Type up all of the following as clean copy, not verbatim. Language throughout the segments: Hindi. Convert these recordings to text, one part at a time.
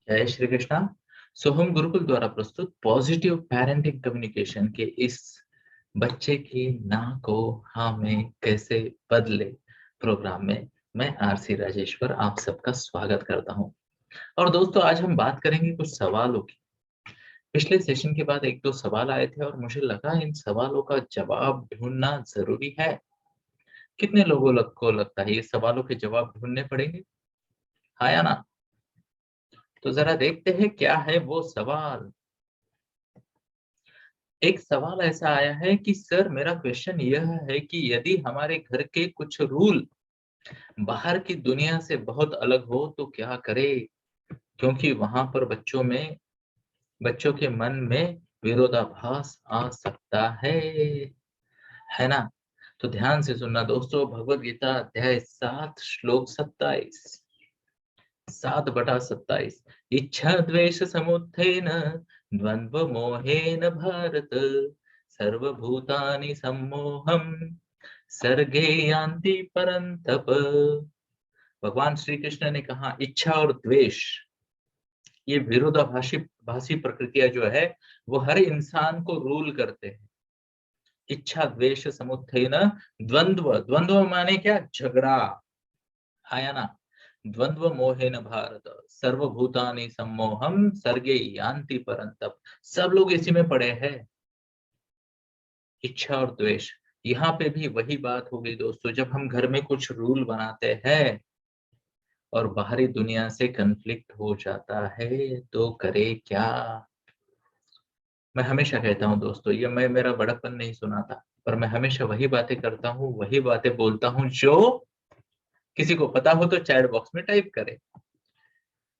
जय श्री कृष्णा। सोहम गुरुकुल द्वारा प्रस्तुत पॉजिटिव पेरेंटिंग कम्युनिकेशन के इस बच्चे की ना को हाँ में कैसे बदले प्रोग्राम में मैं आरसी राजेश्वर आप सबका स्वागत करता हूं। और दोस्तों, आज हम बात करेंगे कुछ सवालों की। पिछले सेशन के बाद एक दो सवाल आए थे और मुझे लगा इन सवालों का जवाब ढूंढना जरूरी है। कितने लोगों को लगता है ये सवालों के जवाब ढूंढने पड़ेंगे, हाँ या ना? तो जरा देखते हैं क्या है वो सवाल। एक सवाल ऐसा आया है कि सर, मेरा क्वेश्चन यह है कि यदि हमारे घर के कुछ रूल बाहर की दुनिया से बहुत अलग हो तो क्या करें? क्योंकि वहां पर बच्चों के मन में विरोधाभास आ सकता है ना? तो ध्यान से सुनना दोस्तों, भगवत गीता अध्याय 7 श्लोक 27, 7/27। इच्छा द्वेष समुत्थेन द्वंद्व मोहेन भारत सर्वभूतानि सम्मोहम सर्गे यान्ति परन्तप। भगवान श्री कृष्ण ने कहा, इच्छा और द्वेष ये विरोधाभासी भाषी प्रकृतियां जो है वो हर इंसान को रूल करते हैं। इच्छा द्वेष समुत्थेन द्वंद्व, द्वंद्व माने क्या? झगड़ा, आया ना? द्वंद्व मोहेन भारत सर्वभूतानि सम्मोहम सर्गे यान्ति परन्तप। सब लोग इसी में पड़े हैं, इच्छा और द्वेष। यहाँ पे भी वही बात हो गई दोस्तों, जब हम घर में कुछ रूल बनाते हैं और बाहरी दुनिया से कन्फ्लिक्ट हो जाता है तो करे क्या? मैं हमेशा कहता हूँ दोस्तों, ये मैं मेरा बड़प्पन नहीं सुनाता, पर मैं हमेशा वही बातें करता हूँ, वही बातें बोलता हूँ जो किसी को पता हो तो चैट बॉक्स में टाइप करे,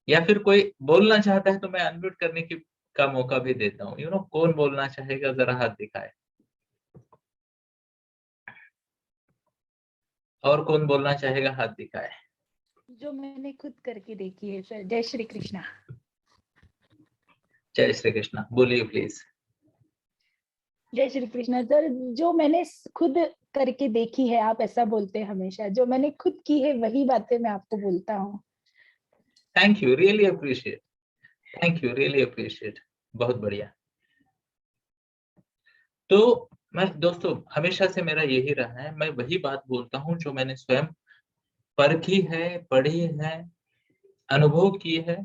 या फिर कोई बोलना चाहता है तो मैं अनम्यूट करने की का मौका भी देता हूँ। कौन बोलना चाहेगा, जरा हाथ दिखाए। और कौन बोलना चाहेगा, हाथ दिखाए। जो मैंने खुद करके देखी है सर। जय श्री कृष्णा। जय श्री कृष्णा, बोलिए प्लीज। जय श्री कृष्णा सर, जो मैंने खुद करके देखी है, आप ऐसा बोलते हैं हमेशा, जो मैंने खुद की है वही बातें मैं आपको बोलता हूँ। Thank you, really appreciate. Thank you, really appreciate. बहुत बढ़िया। तो मैं दोस्तों, हमेशा से मेरा यही रहा है, मैं वही बात बोलता हूँ जो मैंने स्वयं परखी है, पढ़ी है, अनुभव की है,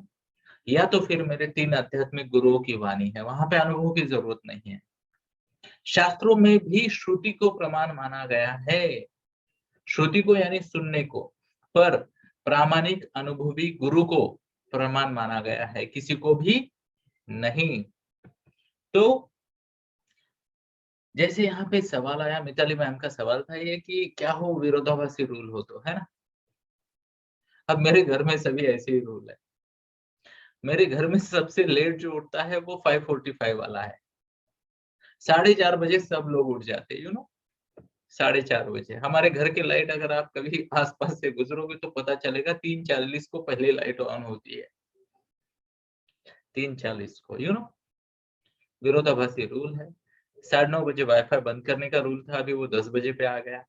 या तो फिर मेरे 3 आध्यात्मिक गुरुओं की वाणी है, वहां पे अनुभव की जरूरत नहीं है। शास्त्रों में भी श्रुति को प्रमाण माना गया है, श्रुति को यानी सुनने को, पर प्रामाणिक अनुभवी गुरु को प्रमाण माना गया है, किसी को भी नहीं। तो जैसे यहाँ पे सवाल आया, मिताली मैम का सवाल था ये कि क्या हो विरोधाभासी रूल हो तो, है ना? अब मेरे घर में सभी ऐसे ही रूल है। मेरे घर में सबसे लेट जो उठता है वो 5:45 वाला है। 4:30 बजे सब लोग उठ जाते हैं, 4:30 बजे। हमारे घर की लाइट अगर आप कभी आसपास से गुजरोगे तो पता चलेगा 3:40 को पहले लाइट ऑन होती है, 3:40 को। विरोधाभासी रूल है। 9:30 बजे वाईफाई बंद करने का रूल था, अभी वो 10 बजे पे आ गया,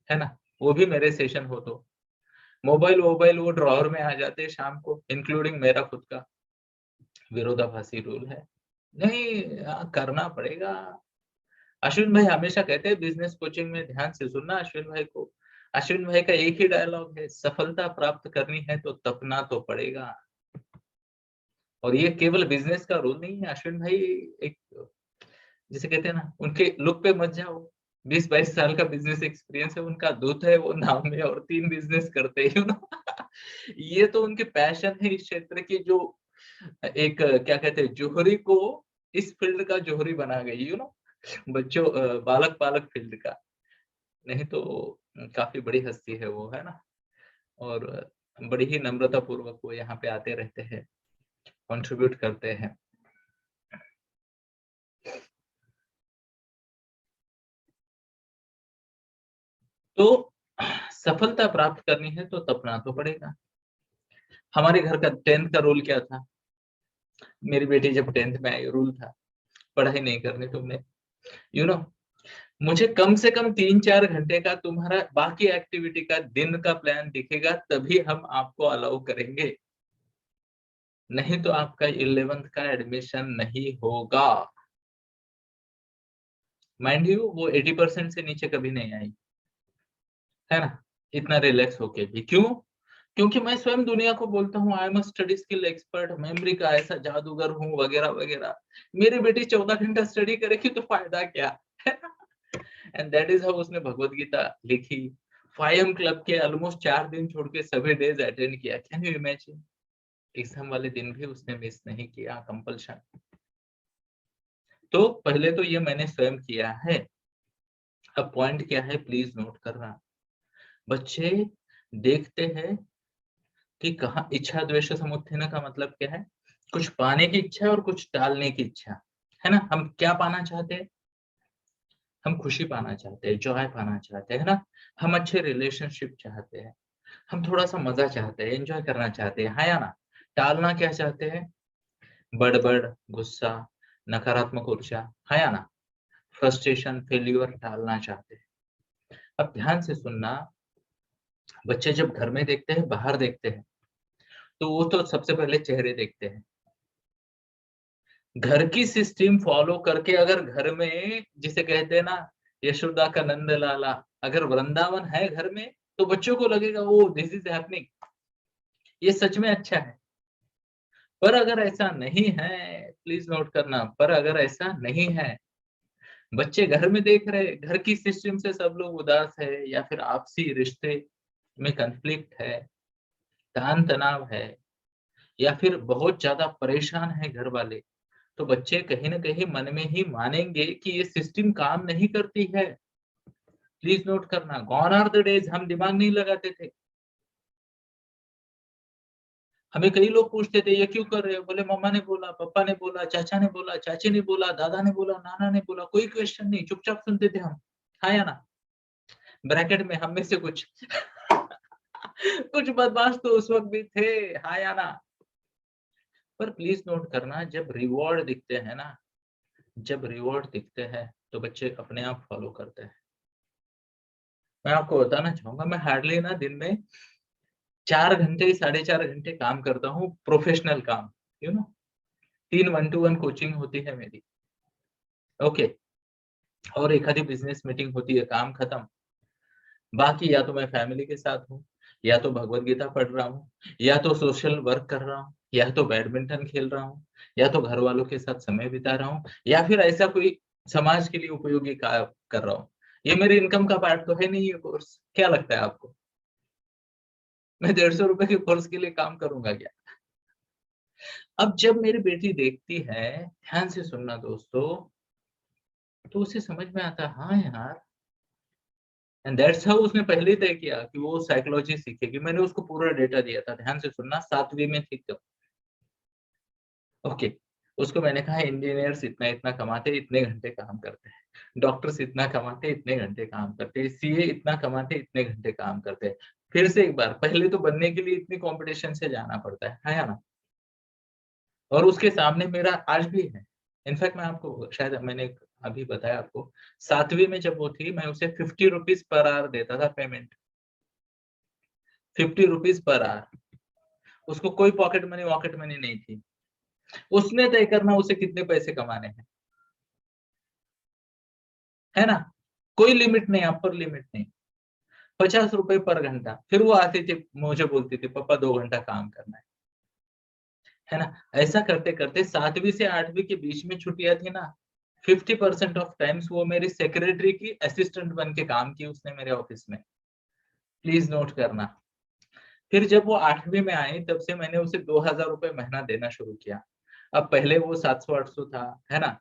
है ना? वो भी मेरे सेशन हो तो मोबाइल वोबाइल वो ड्रॉअर में आ जाते हैं शाम को, इंक्लूडिंग मेरा खुद का। विरोधाभासी रूल है, नहीं करना पड़ेगा। अश्विन भाई हमेशा कहते हैं बिजनेस कोचिंग में, ध्यान से सुनना अश्विन भाई को। अश्विन भाई का एक ही डायलॉग है, सफलता प्राप्त करनी है तो तपना तो पड़ेगा। और ये केवल बिजनेस का रूल नहीं है अश्विन भाई, एक जिसे कहते हैं ना, उनके लुक पे मत जाओ। 20-22 साल का बिजनेस एक्सपीरियंस है उनका, दूत है वो नाम में, और 3 बिजनेस करते हैं, ये तो उनके पैशन है इस क्षेत्र की, जो एक क्या कहते हैं, जोहरी को इस फील्ड का जोहरी बना गई, बच्चों बालक पालक फील्ड का। नहीं तो काफी बड़ी हस्ती है वो, है ना? और बड़ी ही नम्रता पूर्वक वो यहाँ पे आते रहते हैं, कंट्रीब्यूट करते हैं। तो सफलता प्राप्त करनी है तो तपना तो पड़ेगा। हमारे घर का 10th का रूल क्या था? मेरी बेटी जब 10th में आई, रूल था पढ़ाई नहीं करनी तुमने। यू नो मुझे कम से कम 3-4 घंटे का तुम्हारा बाकी एक्टिविटी का दिन का प्लान दिखेगा, तभी हम आपको अलाउ करेंगे। नहीं तो आपका 11th का एडमिशन नहीं होगा। माइंड यू वो 80% से नीचे कभी नहीं आई, है ना, इतना रिलैक्स होके भी। क्यों? क्योंकि मैं स्वयं दुनिया को बोलता हूँ I am study skill expert, memory का ऐसा जादूगर हूँ वगैरह वगैरह। मेरी बेटी 14 घंटा स्टडी करेगी तो फायदा क्या है। एंड दैट इज हाउ उसने भगवत गीता लिखी। 5M क्लब के ऑलमोस्ट 4 दिन छोड़ के सभी डेज अटेंड किया। Can you imagine? एग्जाम वाले दिन भी उसने मिस नहीं किया, कंपल्शन। तो पहले तो ये मैंने स्वयं किया है। अब पॉइंट क्या है, प्लीज नोट करना। बच्चे देखते हैं कि कहाँ इच्छा द्वेष समुत्थान का मतलब क्या है, कुछ पाने की इच्छा और कुछ डालने की इच्छा, है ना। हम क्या पाना चाहते हैं? हम खुशी पाना चाहते हैं, जॉय पाना चाहते हैं, ना। हम अच्छे रिलेशनशिप चाहते हैं, हम थोड़ा सा मजा चाहते हैं, एंजॉय करना चाहते हैं, है या ना। टालना क्या चाहते हैं? बड़बड़, गुस्सा, नकारात्मक ऊर्जा, है या ना। फ्रस्ट्रेशन, फेल्यूर टालना चाहते हैं। अब ध्यान से सुनना, बच्चे जब घर में देखते हैं, बाहर देखते हैं, तो वो तो सबसे पहले चेहरे देखते हैं। घर की सिस्टम फॉलो करके अगर घर में, जिसे कहते हैं ना, यशोदा का नंद लाला, अगर वृंदावन है घर में, तो बच्चों को लगेगा ओ दिस इज हैपनिंग, ये सच में अच्छा है। पर अगर ऐसा नहीं है, प्लीज नोट करना, पर अगर ऐसा नहीं है, बच्चे घर में देख रहे, घर की सिस्टम से सब लोग उदास है, या फिर आपसी रिश्ते में कन्फ्लिक्ट है, तान तनाव है, या फिर बहुत ज्यादा परेशान है घर वाले, तो बच्चे कहीं ना कहीं मन में ही मानेंगे कि ये सिस्टम काम नहीं करती है। प्लीज नोट करना, गॉन आर द डेज हम दिमाग नहीं लगाते थे। हमें कई लोग पूछते थे ये क्यों कर रहे हो, बोले मम्मा ने बोला, पापा ने बोला, चाचा ने बोला, चाची ने बोला, दादा ने बोला, नाना ने बोला, कोई क्वेश्चन नहीं, चुपचाप सुनते थे हम, हाँ या ना। ब्रैकेट में हम में से कुछ कुछ बदमाश तो उस वक्त भी थे, हाँ या ना। पर प्लीज नोट करना, जब रिवॉर्ड दिखते हैं ना, जब रिवॉर्ड दिखते हैं, तो बच्चे अपने आप फॉलो करते हैं। मैं आपको बताना चाहूंगा, मैं हार्डली ना दिन में 4 घंटे 4.5 घंटे काम करता हूँ, प्रोफेशनल काम, यू नो। 3 1-to-1 कोचिंग होती है मेरी, ओके। और एक आधी बिजनेस मीटिंग होती है, काम खत्म। बाकी या तो मैं फैमिली के साथ हूँ, या तो भगवत गीता पढ़ रहा हूँ, या तो सोशल वर्क कर रहा हूँ, या तो बैडमिंटन खेल रहा हूँ, या तो घर वालों के साथ समय बिता रहा हूँ, या फिर ऐसा कोई समाज के लिए उपयोगी कार्य कर रहा हूँ। ये मेरी इनकम का पार्ट तो है नहीं ये कोर्स, क्या लगता है आपको? मैं 150 रुपए के कोर्स के लिए काम करूंगा क्या? अब जब मेरी बेटी देखती है, ध्यान से सुनना दोस्तों, तो उसे समझ में आता है, हाँ यार, एंड दैट्स हाउ उसने पहले ही तय किया कि वो साइकोलॉजी सीखेगी। मैंने उसको पूरा डेटा दिया था, ध्यान से सुनना, 7वीं में थी तब, ओके। उसको मैंने कहा इंजीनियर्स इतना इतना कमाते, इतने घंटे काम करते हैं, डॉक्टर्स इतना कमाते, इतने घंटे काम करते हैं, सीए इतना कमाते, इतने घंटे काम करते हैं। फिर से एक बार, पहले तो बनने के लिए इतनी कंपटीशन से जाना पड़ता है या ना। और उसके सामने मेरा आज भी है। इनफैक्ट मैं आपको शायद मैंने अभी बताया आपको, 7वीं में जब वो थी, मैं उसे 50 रुपीज पर आवर देता था पेमेंट, 50 रुपीज पर आवर। उसको कोई पॉकेट मनी वॉकेट मनी नहीं थी। उसने तय करना उसे कितने पैसे कमाने हैं, है ना। कोई लिमिट नहीं, अपर लिमिट नहीं। 50 रुपए पर घंटा। फिर वो आती थी, मुझे बोलती थी पापा 2 घंटा काम करना है ना। ऐसा करते करते 7वीं से 8वीं के बीच में छुट्टियां थी ना, 50% ऑफ टाइम्स वो मेरी सेक्रेटरी की असिस्टेंट बन के काम की उसने मेरे ऑफिस में। प्लीज नोट करना। फिर जब वो 8वीं में आई, तब से मैंने उसे 2000 रुपए महीना देना शुरू किया। अब पहले वो 700-800 था, है ना।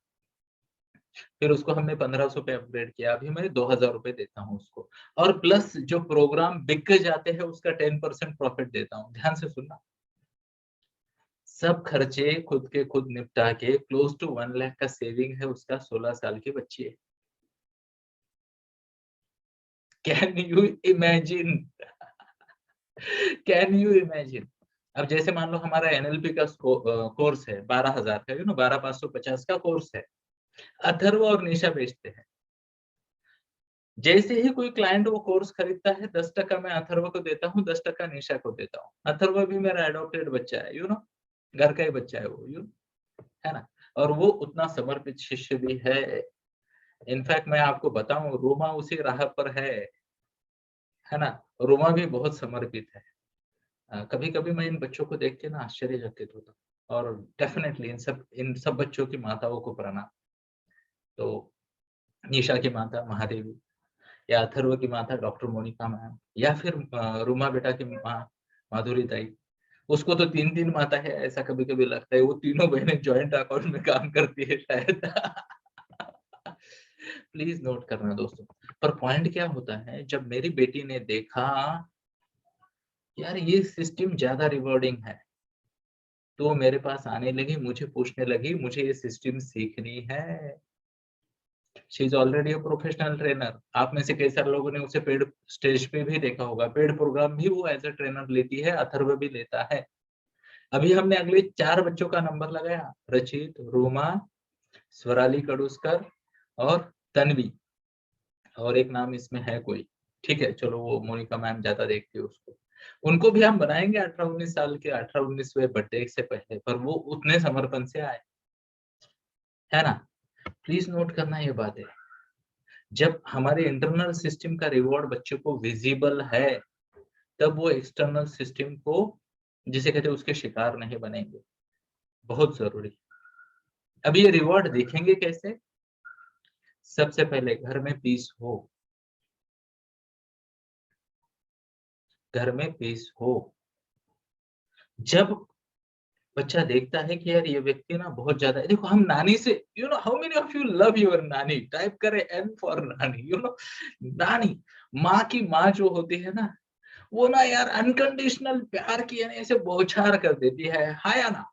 फिर उसको हमने 1500 पे अपग्रेड किया, अभी मैं 2000 रुपए देता हूँ उसको। और प्लस जो प्रोग्राम बिक जाते हैं उसका 10% प्रॉफिट देता हूँ। ध्यान से सुनना, सब खर्चे खुद के खुद निपटा के क्लोज टू 1 लाख का सेविंग है उसका, 16 साल की बच्ची है। Can you imagine? Can you imagine? अब जैसे मान लो हमारा एनएलपी का कोर्स है 12,000 का, 12,550 का कोर्स है। अथर्व और निशा बेचते हैं। जैसे ही कोई क्लाइंट वो कोर्स खरीदता है, 10% मैं अथर्व को देता हूँ, 10% निशा को देता हूँ। अथर्व भी मेरा एडॉप्टेड बच्चा है, घर का ही बच्चा है वो, है ना। और वो उतना समर्पित शिष्य भी है। इनफैक्ट मैं आपको बताऊं, रोमा उसी राह पर है ना। रोमा भी बहुत समर्पित है। कभी-कभी मैं इन बच्चों को देख के ना आश्चर्यचकित होता हूँ। और डेफिनेटली इन सब बच्चों की माताओं को प्रणाम। तो निशा की माता महादेवी, या अथर्व की माता डॉक्टर मोनिका मैम, या फिर रूमा बेटा की माँ माधुरी ताई। उसको तो 3-3 माता है, ऐसा कभी-कभी लगता है। वो तीनों बहनें जॉइंट अकाउंट में काम करती है शायद। प्लीज़ नोट करना दोस्तों। पर पॉइंट क्या होता है, जब मेरी बेटी ने देखा, यार ये सिस्टम ज़्यादा रिवॉर्डिंग है, तो वो मेरे पास आने लगी, मुझे पूछने लगी, मुझे ये सिस्टम सीखनी है। She is already a professional trainer. आप में से कई सारे लोगों ने उसे पेड स्टेज पे भी देखा होगा। पेड प्रोग्राम भी वो एज़ अ ट्रेनर लेती है, अथर्व भी लेता है। अभी हमने अगले 4 बच्चों का नंबर लगाया, रचित, रोमा, स्वराली कडुस्कर और तन्वी, और एक नाम इसमें है कोई। ठीक है, चलो वो मोनिका मैम ज़्यादा देखती है उसको। उनको भी हम बनाएँगे 18-19 साल के, 18-19वें बर्थडे से पहले, पर वो उतने समर्पण से आए, है ना? प्लीज़ नोट करना ये बातें। जब हमारे इंटरनल सिस्टम का रिवॉर्ड बच्चे को विजिबल है, तब वो एक्सटर्नल सिस्टम को, जिसे कहते हैं, उसके शिकार नहीं बनेंगे। बहुत ज़रूरी। अब ये रिवॉर्ड देखेंगे कैसे? सबसे पहले घर में पीस हो, घर में पीस हो। जब बच्चा देखता है कि यार ये व्यक्ति ना बहुत ज़्यादा, देखो हम नानी से, how many of you love your नानी? टाइप करें एन फॉर नानी, नानी, माँ की माँ जो होती है ना, वो ना यार अनकंडीशनल प्यार की यानी ऐसे बौछार कर देती है या ना?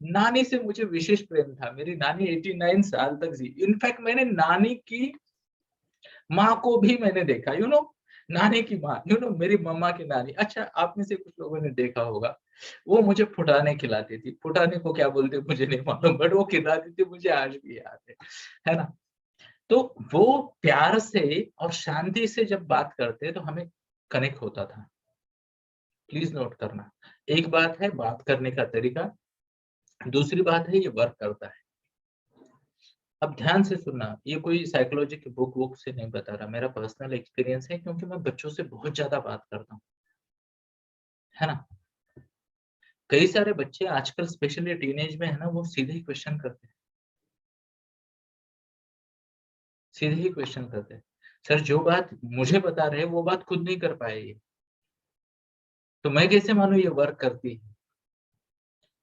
नानी से मुझे विशेष प्रेम था। मेरी नानी 89 साल तक जी। इनफैक्ट मैंने नानी की माँ को भी मैंने देखा, नानी की माँ, मेरी मम्मा की नानी। अच्छा, आप में से कुछ लोगों ने देखा होगा, वो मुझे फुटाने खिलाती थी। फुटाने को क्या बोलते मुझे नहीं मालूम, बट वो खिलाती थी, मुझे आज भी याद है ना? तो वो प्यार से और शांति से जब बात करते तो हमें कनेक्ट होता था। प्लीज़ नोट करना। एक बात है बात करने का तरीका, दूसरी बात है ये वर्क करता है। अब ध्यान से सुनना, ये कोई साइकोलॉजी की बुक वुक से नहीं बता रहा, मेरा पर्सनल एक्सपीरियंस है, क्योंकि मैं बच्चों से बहुत ज़्यादा बात करता हूँ, है ना? कई सारे बच्चे आजकल स्पेशली टीनेज में है ना, वो सीधे ही क्वेश्चन करते हैं, सीधे ही क्वेश्चन करते हैं। सर जो बात मुझे बता रहे हैं, वो बात खुद नहीं कर पाए ये, तो मैं कैसे मानूँ ये वर्क करती है?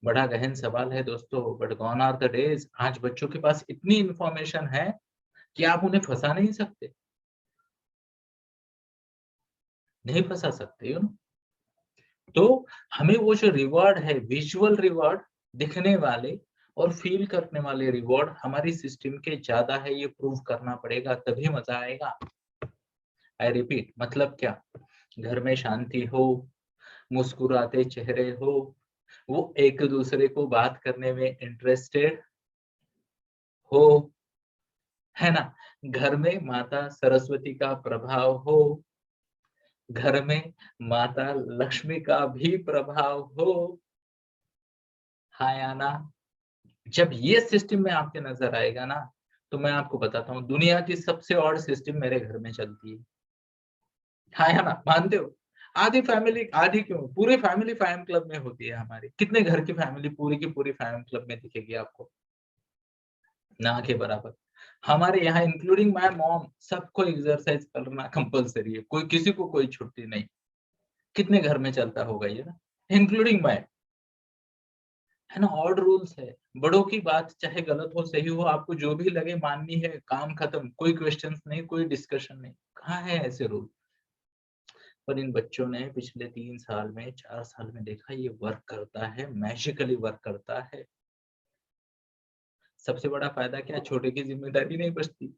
बड़ा गहन सवाल है दोस्तों, but gone are the days. आज बच्चों के पास इतनी इन्फॉर्मेशन है कि आप उन्हें फँसा नहीं सकते, नहीं फँसा सकते, तो हमें वो जो रिवॉर्ड है, विजुअल रिवॉर्ड, दिखने वाले और फ़ील करने वाले रिवॉर्ड हमारी सिस्टम के ज़्यादा है, ये प्रूव करना पड़ेगा, तभी मज़ा आएगा। आई रिपीट, मतलब क्या? घर में शांति हो, मुस्कुराते चेहरे हो, वो एक-दूसरे को बात करने में इंटरेस्टेड हो, है ना? घर में माता सरस्वती का प्रभाव हो, घर में माता लक्ष्मी का भी प्रभाव हो, हाँ या ना? जब ये सिस्टम में आपके नज़र आएगा ना, तो मैं आपको बताता हूँ, दुनिया की सबसे ऑड सिस्टम मेरे घर में चलती है। हाँ या ना? मानते हो? आधी क्यों? पूरी फैमिली फैन क्लब में होती है हमारी। कितने घर की फैमिली पूरी की पूरी फैन क्लब में दिखेगी आपको? ना के बराबर। हमारे यहाँ इंक्लूडिंग माय मॉम, सबको एक्सरसाइज करना कंपल्सरी है। कोई किसी को कोई छुट्टी नहीं। कितने घर में चलता होगा ये ना? इंक्लूडिंग माय, है ना? ऑड रूल्स है। बड़ों की बात चाहे गलत हो, सही हो, आपको जो भी लगे माननी है, काम खत्म, कोई क्वेश्चंस नहीं, कोई डिस्कशन नहीं। कहाँ है ऐसे रूल? पर इन बच्चों ने पिछले 3 साल में, 4 साल में देखा ये वर्क करता है, मैजिकली वर्क करता है। सबसे बड़ा फ़ायदा क्या है? छोटे की ज़िम्मेदारी नहीं बचती।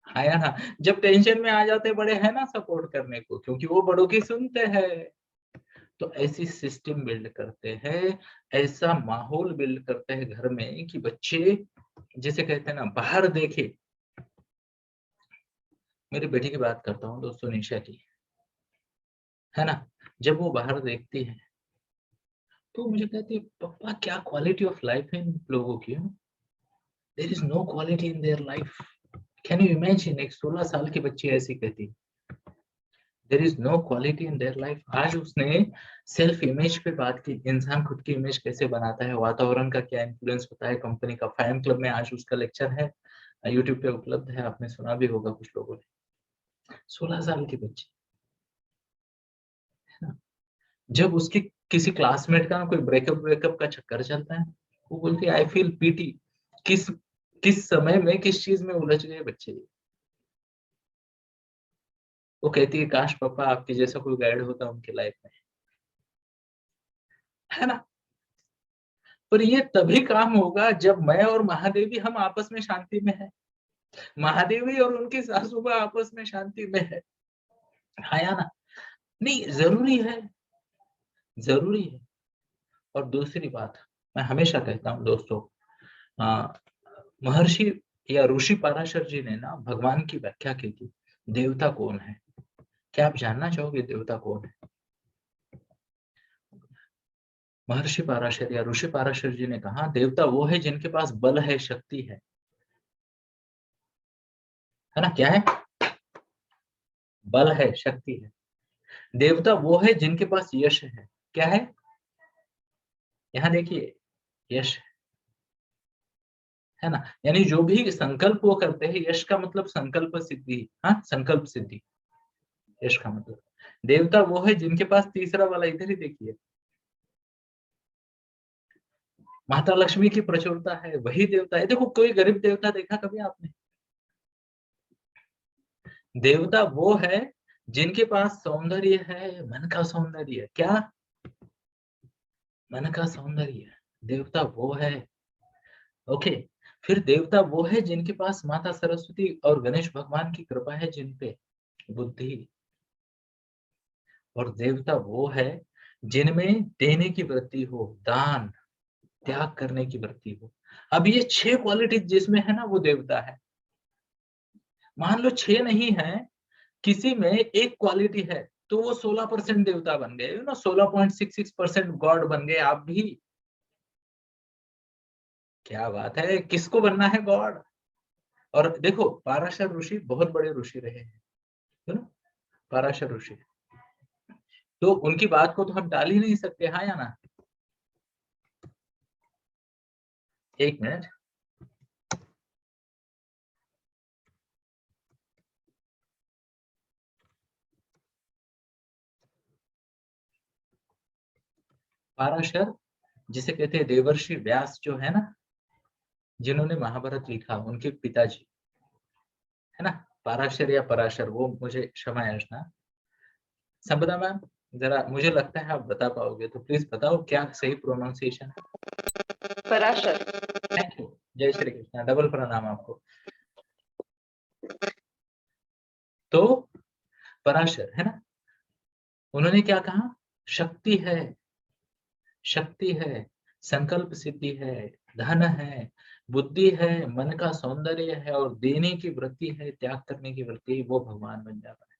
हाँ या ना? जब टेंशन में आ जाते बड़े हैं ना सपोर्ट करने को, क्योंकि वो बड़ों की सुनते हैं। तो ऐसी सिस्टम बिल्ड करते हैं, ऐसा माहौल बिल्ड करते हैं घर में कि बच्चे, जिसे कहते हैं ना, बाहर देखे। मेरी बेटी की बात करता हूँ दोस्तों, निशा की, है ना? जब वो बाहर देखती है, तो मुझे कहती है पापा क्या क्वालिटी ऑफ लाइफ है इन लोगों की, there is no quality in their life. Can you imagine, एक 16 साल की बच्ची ऐसी कहती, there is no quality in their life. आज उसने सेल्फ इमेज पे बात की, इंसान खुद की इमेज कैसे बनाता है, वातावरण का क्या इन्फ्लुएंस होता है, कंपनी का फैन क्लब में आज उसका लेक्चर है, यूट्यूब पे उपलब्ध है, आपने सुना भी होगा कुछ लोगों ने। 16 साल की बच्ची है ना, जब उसके किसी क्लासमेट का कोई ब्रेकअप का चक्कर चलता है, वो बोलती है आई फील पीटी। किस किस समय में किस चीज में उलझ गए बच्चे। वो कहती है काश पापा आपके जैसा कोई गाइड होता उनकी लाइफ में, है ना। पर ये तभी काम होगा जब मैं और महादेवी हम आपस में शांति में है, महादेवी और उनकी सासुबा आपस में शांति में है या ना। नहीं, जरूरी है, जरूरी है। और दूसरी बात, मैं हमेशा कहता हूँ दोस्तों, महर्षि या ऋषि पराशर जी ने ना भगवान की व्याख्या की थी, देवता कौन है। क्या आप जानना चाहोगे देवता कौन है? महर्षि पराशर या ऋषि पराशर जी ने कहा देवता वो है जिनके पास बल है, शक्ति है ना। क्या है? बल है, शक्ति है। देवता वो है जिनके पास यश है। क्या है? यहाँ देखिए, यश है ना। यानी जो भी संकल्प वो करते हैं, यश का मतलब संकल्प सिद्धि, हाँ, संकल्प सिद्धि, यश का मतलब। देवता वो है जिनके पास तीसरा वाला, इधर ही देखिए, माता लक्ष्मी की प्रचुरता है, वही देवता है। देखो, कोई गरीब देवता देखा कभी आपने? देवता वो है जिनके पास सौंदर्य है, मन का सौंदर्य। क्या? मन का सौंदर्य, देवता वो है। ओके। फिर देवता वो है जिनके पास माता सरस्वती और गणेश भगवान की कृपा है, जिन पे बुद्धि। और देवता वो है जिनमें देने की वृत्ति हो, दान त्याग करने की वृत्ति हो। अब ये 6 क्वालिटी जिसमें है ना, वो देवता है। मान लो 6 नहीं है, किसी में एक क्वालिटी है, तो वो 16% देवता बन गए, 16.66% गॉड बन गए आप भी। क्या बात है, किसको बनना है? गॉड। और देखो, पाराशर ऋषि बहुत बड़े ऋषि रहे हैं, है ना, पाराशर ऋषि। तो उनकी बात को तो हम टाल ही नहीं सकते, हाँ या ना। एक मिनट। पाराशर जिसे कहते हैं देवर्षि व्यास, जो है ना, जिन्होंने महाभारत लिखा, उनके पिताजी, है ना, पाराशर या पराशर, वो मुझे क्षमा याचना। संपदा मैम, जरा मुझे लगता है आप बता पाओगे, तो प्लीज बताओ क्या सही प्रोनाउंसिएशन है? पराशर। Thank you. जय श्री कृष्ण, डबल प्रणाम आपको। तो पराशर, है ना, उन्होंने क्या कहा? शक्ति है, शक्ति है, संकल्प सिद्धि है, धन है, बुद्धि है, मन का सौंदर्य है, और देने की वृत्ति है, त्याग करने की वृत्ति, वो भगवान बन जाता है।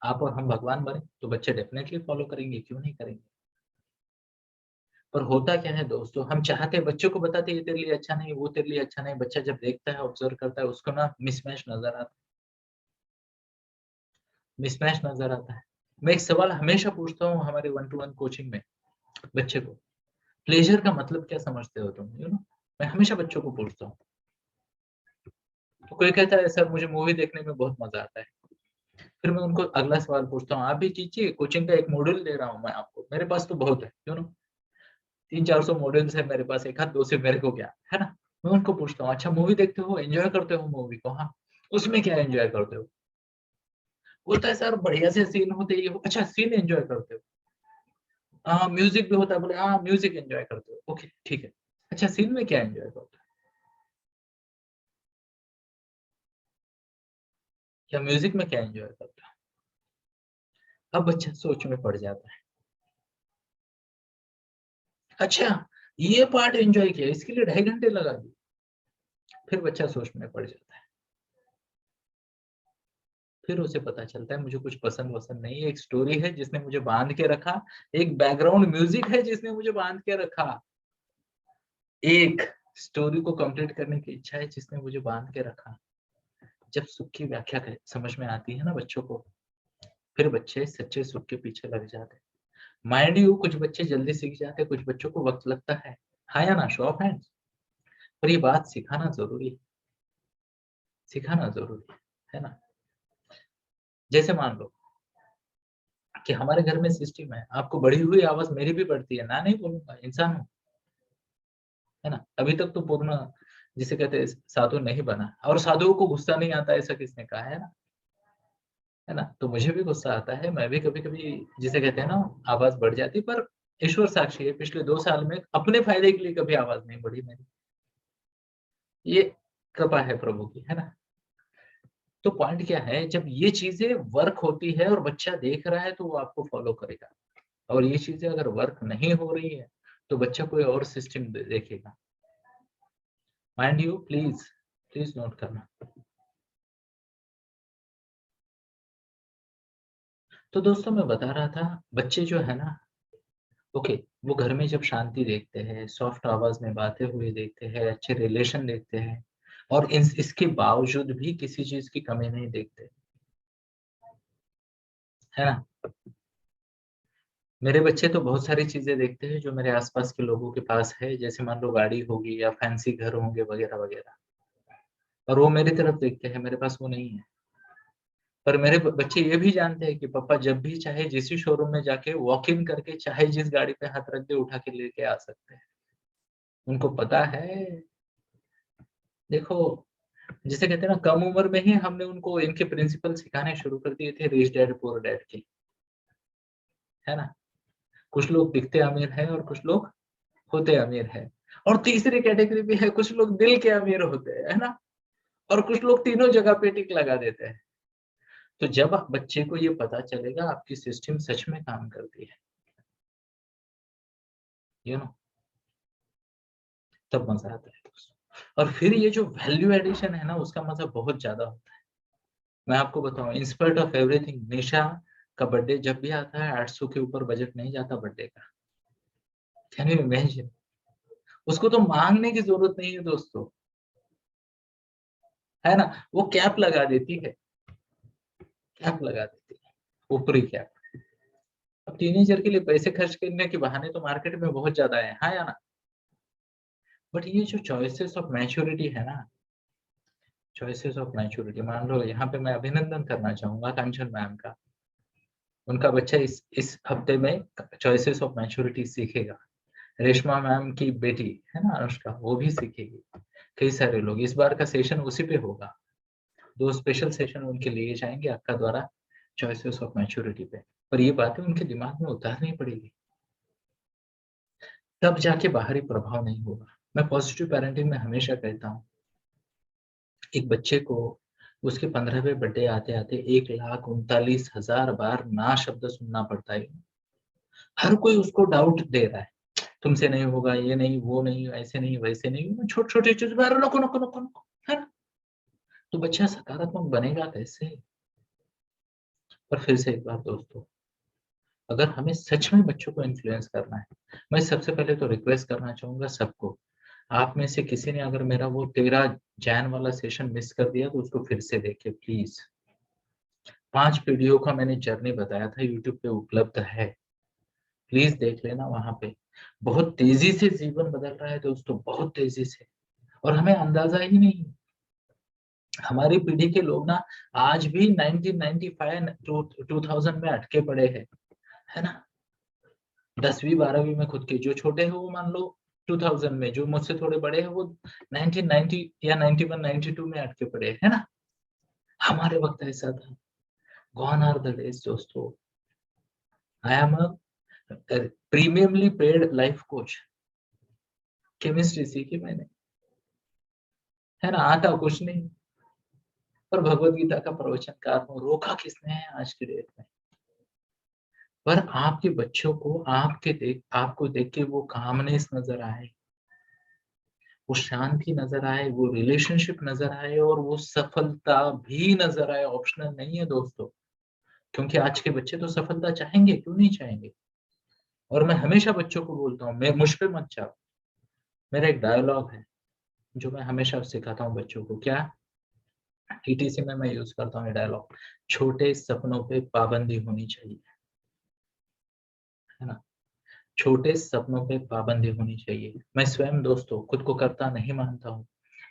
आप और हम भगवान बने तो बच्चे डेफिनेटली फॉलो करेंगे, क्यों नहीं करेंगे। पर होता क्या है दोस्तों, हम चाहते हैं बच्चों को बताते ये तेरे लिए अच्छा नहीं, वो तेरे लिए अच्छा नहीं, बच्चा जब देखता है, ऑब्जर्व करता है, उसको ना मिसमैच नजर आता है, मिसमैच नजर आता है। मैं एक सवाल हमेशा पूछता हूँ हमारे 1-to-1 कोचिंग में बच्चे को, प्लेजर का मतलब क्या समझते हो तुम, मैं हमेशा बच्चों को पूछता हूँ। तो कोई कहता है सर मुझे मूवी देखने में बहुत मजा आता है। फिर मैं उनको अगला सवाल पूछता हूँ, आप भी कीजिए, कोचिंग का एक मॉड्यूल दे रहा हूँ मैं आपको, मेरे पास तो बहुत है, 300-400 मॉड्यूल्स है मेरे पास, एक हाथ दो से मेरे को क्या है ना। मैं उनको पूछता हूँ, अच्छा मूवी देखते हो, एंजॉय करते हो मूवी को? हाँ। उसमें क्या एंजॉय करते हो? बोलता है सर बढ़िया से सीन होते ही। अच्छा, सीन एंजॉय करते हो? हाँ, म्यूजिक भी होता है। बोले हाँ, म्यूजिक एंजॉय करते हो, ओके ठीक है। अच्छा, सीन में क्या एंजॉय करते हो? क्या म्यूजिक में क्या एंजॉय करते हो? अब बच्चा सोच में पड़ जाता है, अच्छा ये पार्ट एंजॉय किया, इसके लिए 2.5 घंटे लगा दिए। फिर बच्चा सोच में पड़ जाता है, फिर उसे पता चलता है मुझे कुछ पसंद वसंद नहीं है, एक स्टोरी है जिसने मुझे बांध के रखा, एक बैकग्राउंड म्यूजिक है जिसने मुझे बांध के रखा, एक स्टोरी को कंप्लीट करने की इच्छा है जिसने मुझे बांध के रखा। जब सुख की व्याख्या समझ में आती है ना बच्चों को, फिर बच्चे सच्चे सुख के पीछे लग जाते हैं। माइंड यू, कुछ बच्चे जल्दी सीख जाते हैं, कुछ बच्चों को वक्त लगता है। हाँ या ना, शो ऑफ हैंड्स। पर ये बात सिखाना जरूरी है, सिखाना जरूरी है ना। जैसे मान लो कि हमारे घर में सिस्टम है, आपको बढ़ी हुई आवाज मेरी भी बढ़ती है, ना नहीं बोलूंगा, इंसान हूँ, है ना। अभी तक तो पूर्ण, जिसे कहते हैं, साधु नहीं बना, और साधुओं को गुस्सा नहीं आता ऐसा किसने कहा है ना, है ना। तो मुझे भी गुस्सा आता है, मैं भी कभी कभी, जिसे कहते हैं ना, आवाज बढ़ जाती है, पर ईश्वर साक्षी है, पिछले 2 साल में अपने फायदे के लिए कभी आवाज नहीं बढ़ी मेरी। ये कृपा है प्रभु की, है ना। तो पॉइंट क्या है, जब ये चीजें वर्क होती है और बच्चा देख रहा है तो वो आपको फॉलो करेगा, और ये चीजें अगर वर्क नहीं हो रही है तो बच्चा कोई और सिस्टम देखेगा। Mind you, please please note करना। तो दोस्तों मैं बता रहा था, बच्चे जो है ना, ओके, वो घर में जब शांति देखते हैं, सॉफ्ट आवाज में बातें हुई देखते हैं, अच्छे रिलेशन देखते हैं, और इसके बावजूद भी किसी चीज की कमी नहीं देखते, है ना। मेरे बच्चे तो बहुत सारी चीजें देखते हैं जो मेरे आसपास के लोगों के पास है, जैसे मान लो गाड़ी होगी या फैंसी घर होंगे वगैरह वगैरह, और वो मेरी तरफ देखते हैं, मेरे पास वो नहीं है। पर मेरे बच्चे ये भी जानते हैं कि पापा जब भी चाहे जिस भी शोरूम में जाके वॉक इन करके चाहे जिस गाड़ी पे हाथ रख दे उठा के लेके आ सकते हैं। उनको पता है। देखो, जिसे कहते हैं ना, कम उम्र में ही हमने उनको इनके प्रिंसिपल सिखाने शुरू कर दिए थे, रिच डैड पुअर डैड के, है ना। कुछ लोग दिखते अमीर है और कुछ लोग होते अमीर है, और तीसरी कैटेगरी भी है, कुछ लोग दिल के अमीर होते हैं, है ना, और कुछ लोग तीनों जगह पे टिक लगा देते हैं। तो जब बच्चे को ये पता चलेगा आपकी सिस्टम सच में काम करती है, यू नो, तब मजा आता है दोस्तों। और फिर ये जो वैल्यू एडिशन है ना, उसका मजा बहुत ज्यादा होता है। मैं आपको बताऊं, इंस्पाइट ऑफ एवरीथिंग, निशा का बर्थडे जब भी आता है 800 के ऊपर बजट नहीं जाता बर्थडे का। Can you imagine. उसको तो मांगने की जरूरत नहीं है दोस्तों, है ना। वो कैप लगा देती है, कैप लगा देती है, ऊपरी कैप। अब टीनेजर के लिए पैसे खर्च करने के बहाने तो मार्केट में बहुत ज्यादा है, हाँ या ना। बट ये जो चॉइसेस ऑफ मैच्योरिटी है ना, चॉइसेस ऑफ मैच्योरिटी, मान लो यहाँ पे मैं अभिनंदन करना चाहूंगा कंचन मैम का। उनका बच्चा इस हफ्ते में चॉइसेस ऑफ मैच्योरिटी सीखेगा। रेशमा मैम की बेटी है ना अनुष्का, वो भी सीखेगी। कई सारे लोग, इस बार का सेशन उसी पे होगा। 2 स्पेशल सेशन उनके लिए जाएंगे अक्का द्वारा, चॉइसेस ऑफ मैच्योरिटी पे। पर ये बातें उनके दिमाग में उतारनी पड़ेगी, तब जाके बाहरी प्रभाव नहीं होगा। मैं पॉजिटिव पेरेंटिंग में हमेशा कहता हूँ, एक बच्चे को उसके 15वें बर्थडे आते आते 1,39,000 बार ना शब्द सुनना पड़ता है। हर कोई उसको डाउट दे रहा है, तुमसे नहीं होगा, ये नहीं, वो नहीं, ऐसे नहीं, वैसे नहीं, छोटे छोटे चीज में नको नको नको नको, है ना। तो बच्चा सकारात्मक बनेगा कैसे। पर फिर से एक बार दोस्तों, अगर हमें सच में बच्चों को इन्फ्लुएंस करना है, मैं सबसे पहले तो रिक्वेस्ट करना चाहूंगा सबको, आप में से किसी ने अगर मेरा वो 13 जैन वाला सेशन मिस कर दिया तो उसको फिर से देखिए प्लीज। 5 वीडियो का मैंने जर्नी बताया था, यूट्यूब पे उपलब्ध है, प्लीज देख लेना वहां पे। बहुत तेजी से जीवन बदल रहा है दोस्तों, बहुत तेजी से, और हमें अंदाजा ही नहीं। हमारी पीढ़ी के लोग ना आज भी 1995 2000 में अटके पड़े हैं, है ना। 10वीं 12वीं में खुद के जो छोटे हैं वो मान लो 2000 में, जो मुझसे थोड़े बड़े हैं वो 1990 या 91 92 में अटके पड़े है ना। हमारे वक्त ऐसा था। गॉन आर द डेज दोस्तों। I am a premiumly paid life coach. Chemistry सीखी मैंने, है ना, आता कुछ नहीं, पर भगवत गीता का प्रवचनकार हूँ। रोका किसने है आज की डेट में। पर आपके बच्चों को आपको देख के वो कामनेस नजर आए, वो शांति नजर आए, वो रिलेशनशिप नजर आए और वो सफलता भी नजर आए। ऑप्शनल नहीं है दोस्तों, क्योंकि आज के बच्चे तो सफलता चाहेंगे, क्यों नहीं चाहेंगे। और मैं हमेशा बच्चों को बोलता हूँ, मैं मुझ पे मत जाओ। मेरा एक डायलॉग है जो मैं हमेशा सिखाता हूँ बच्चों को, क्या टीटीसी में मैं यूज करता हूँ ये डायलॉग, छोटे सपनों पे पाबंदी होनी चाहिए, है ना। छोटे सपनों पे पाबंदी होनी चाहिए। मैं स्वयं दोस्तों खुद को करता नहीं मानता हूँ,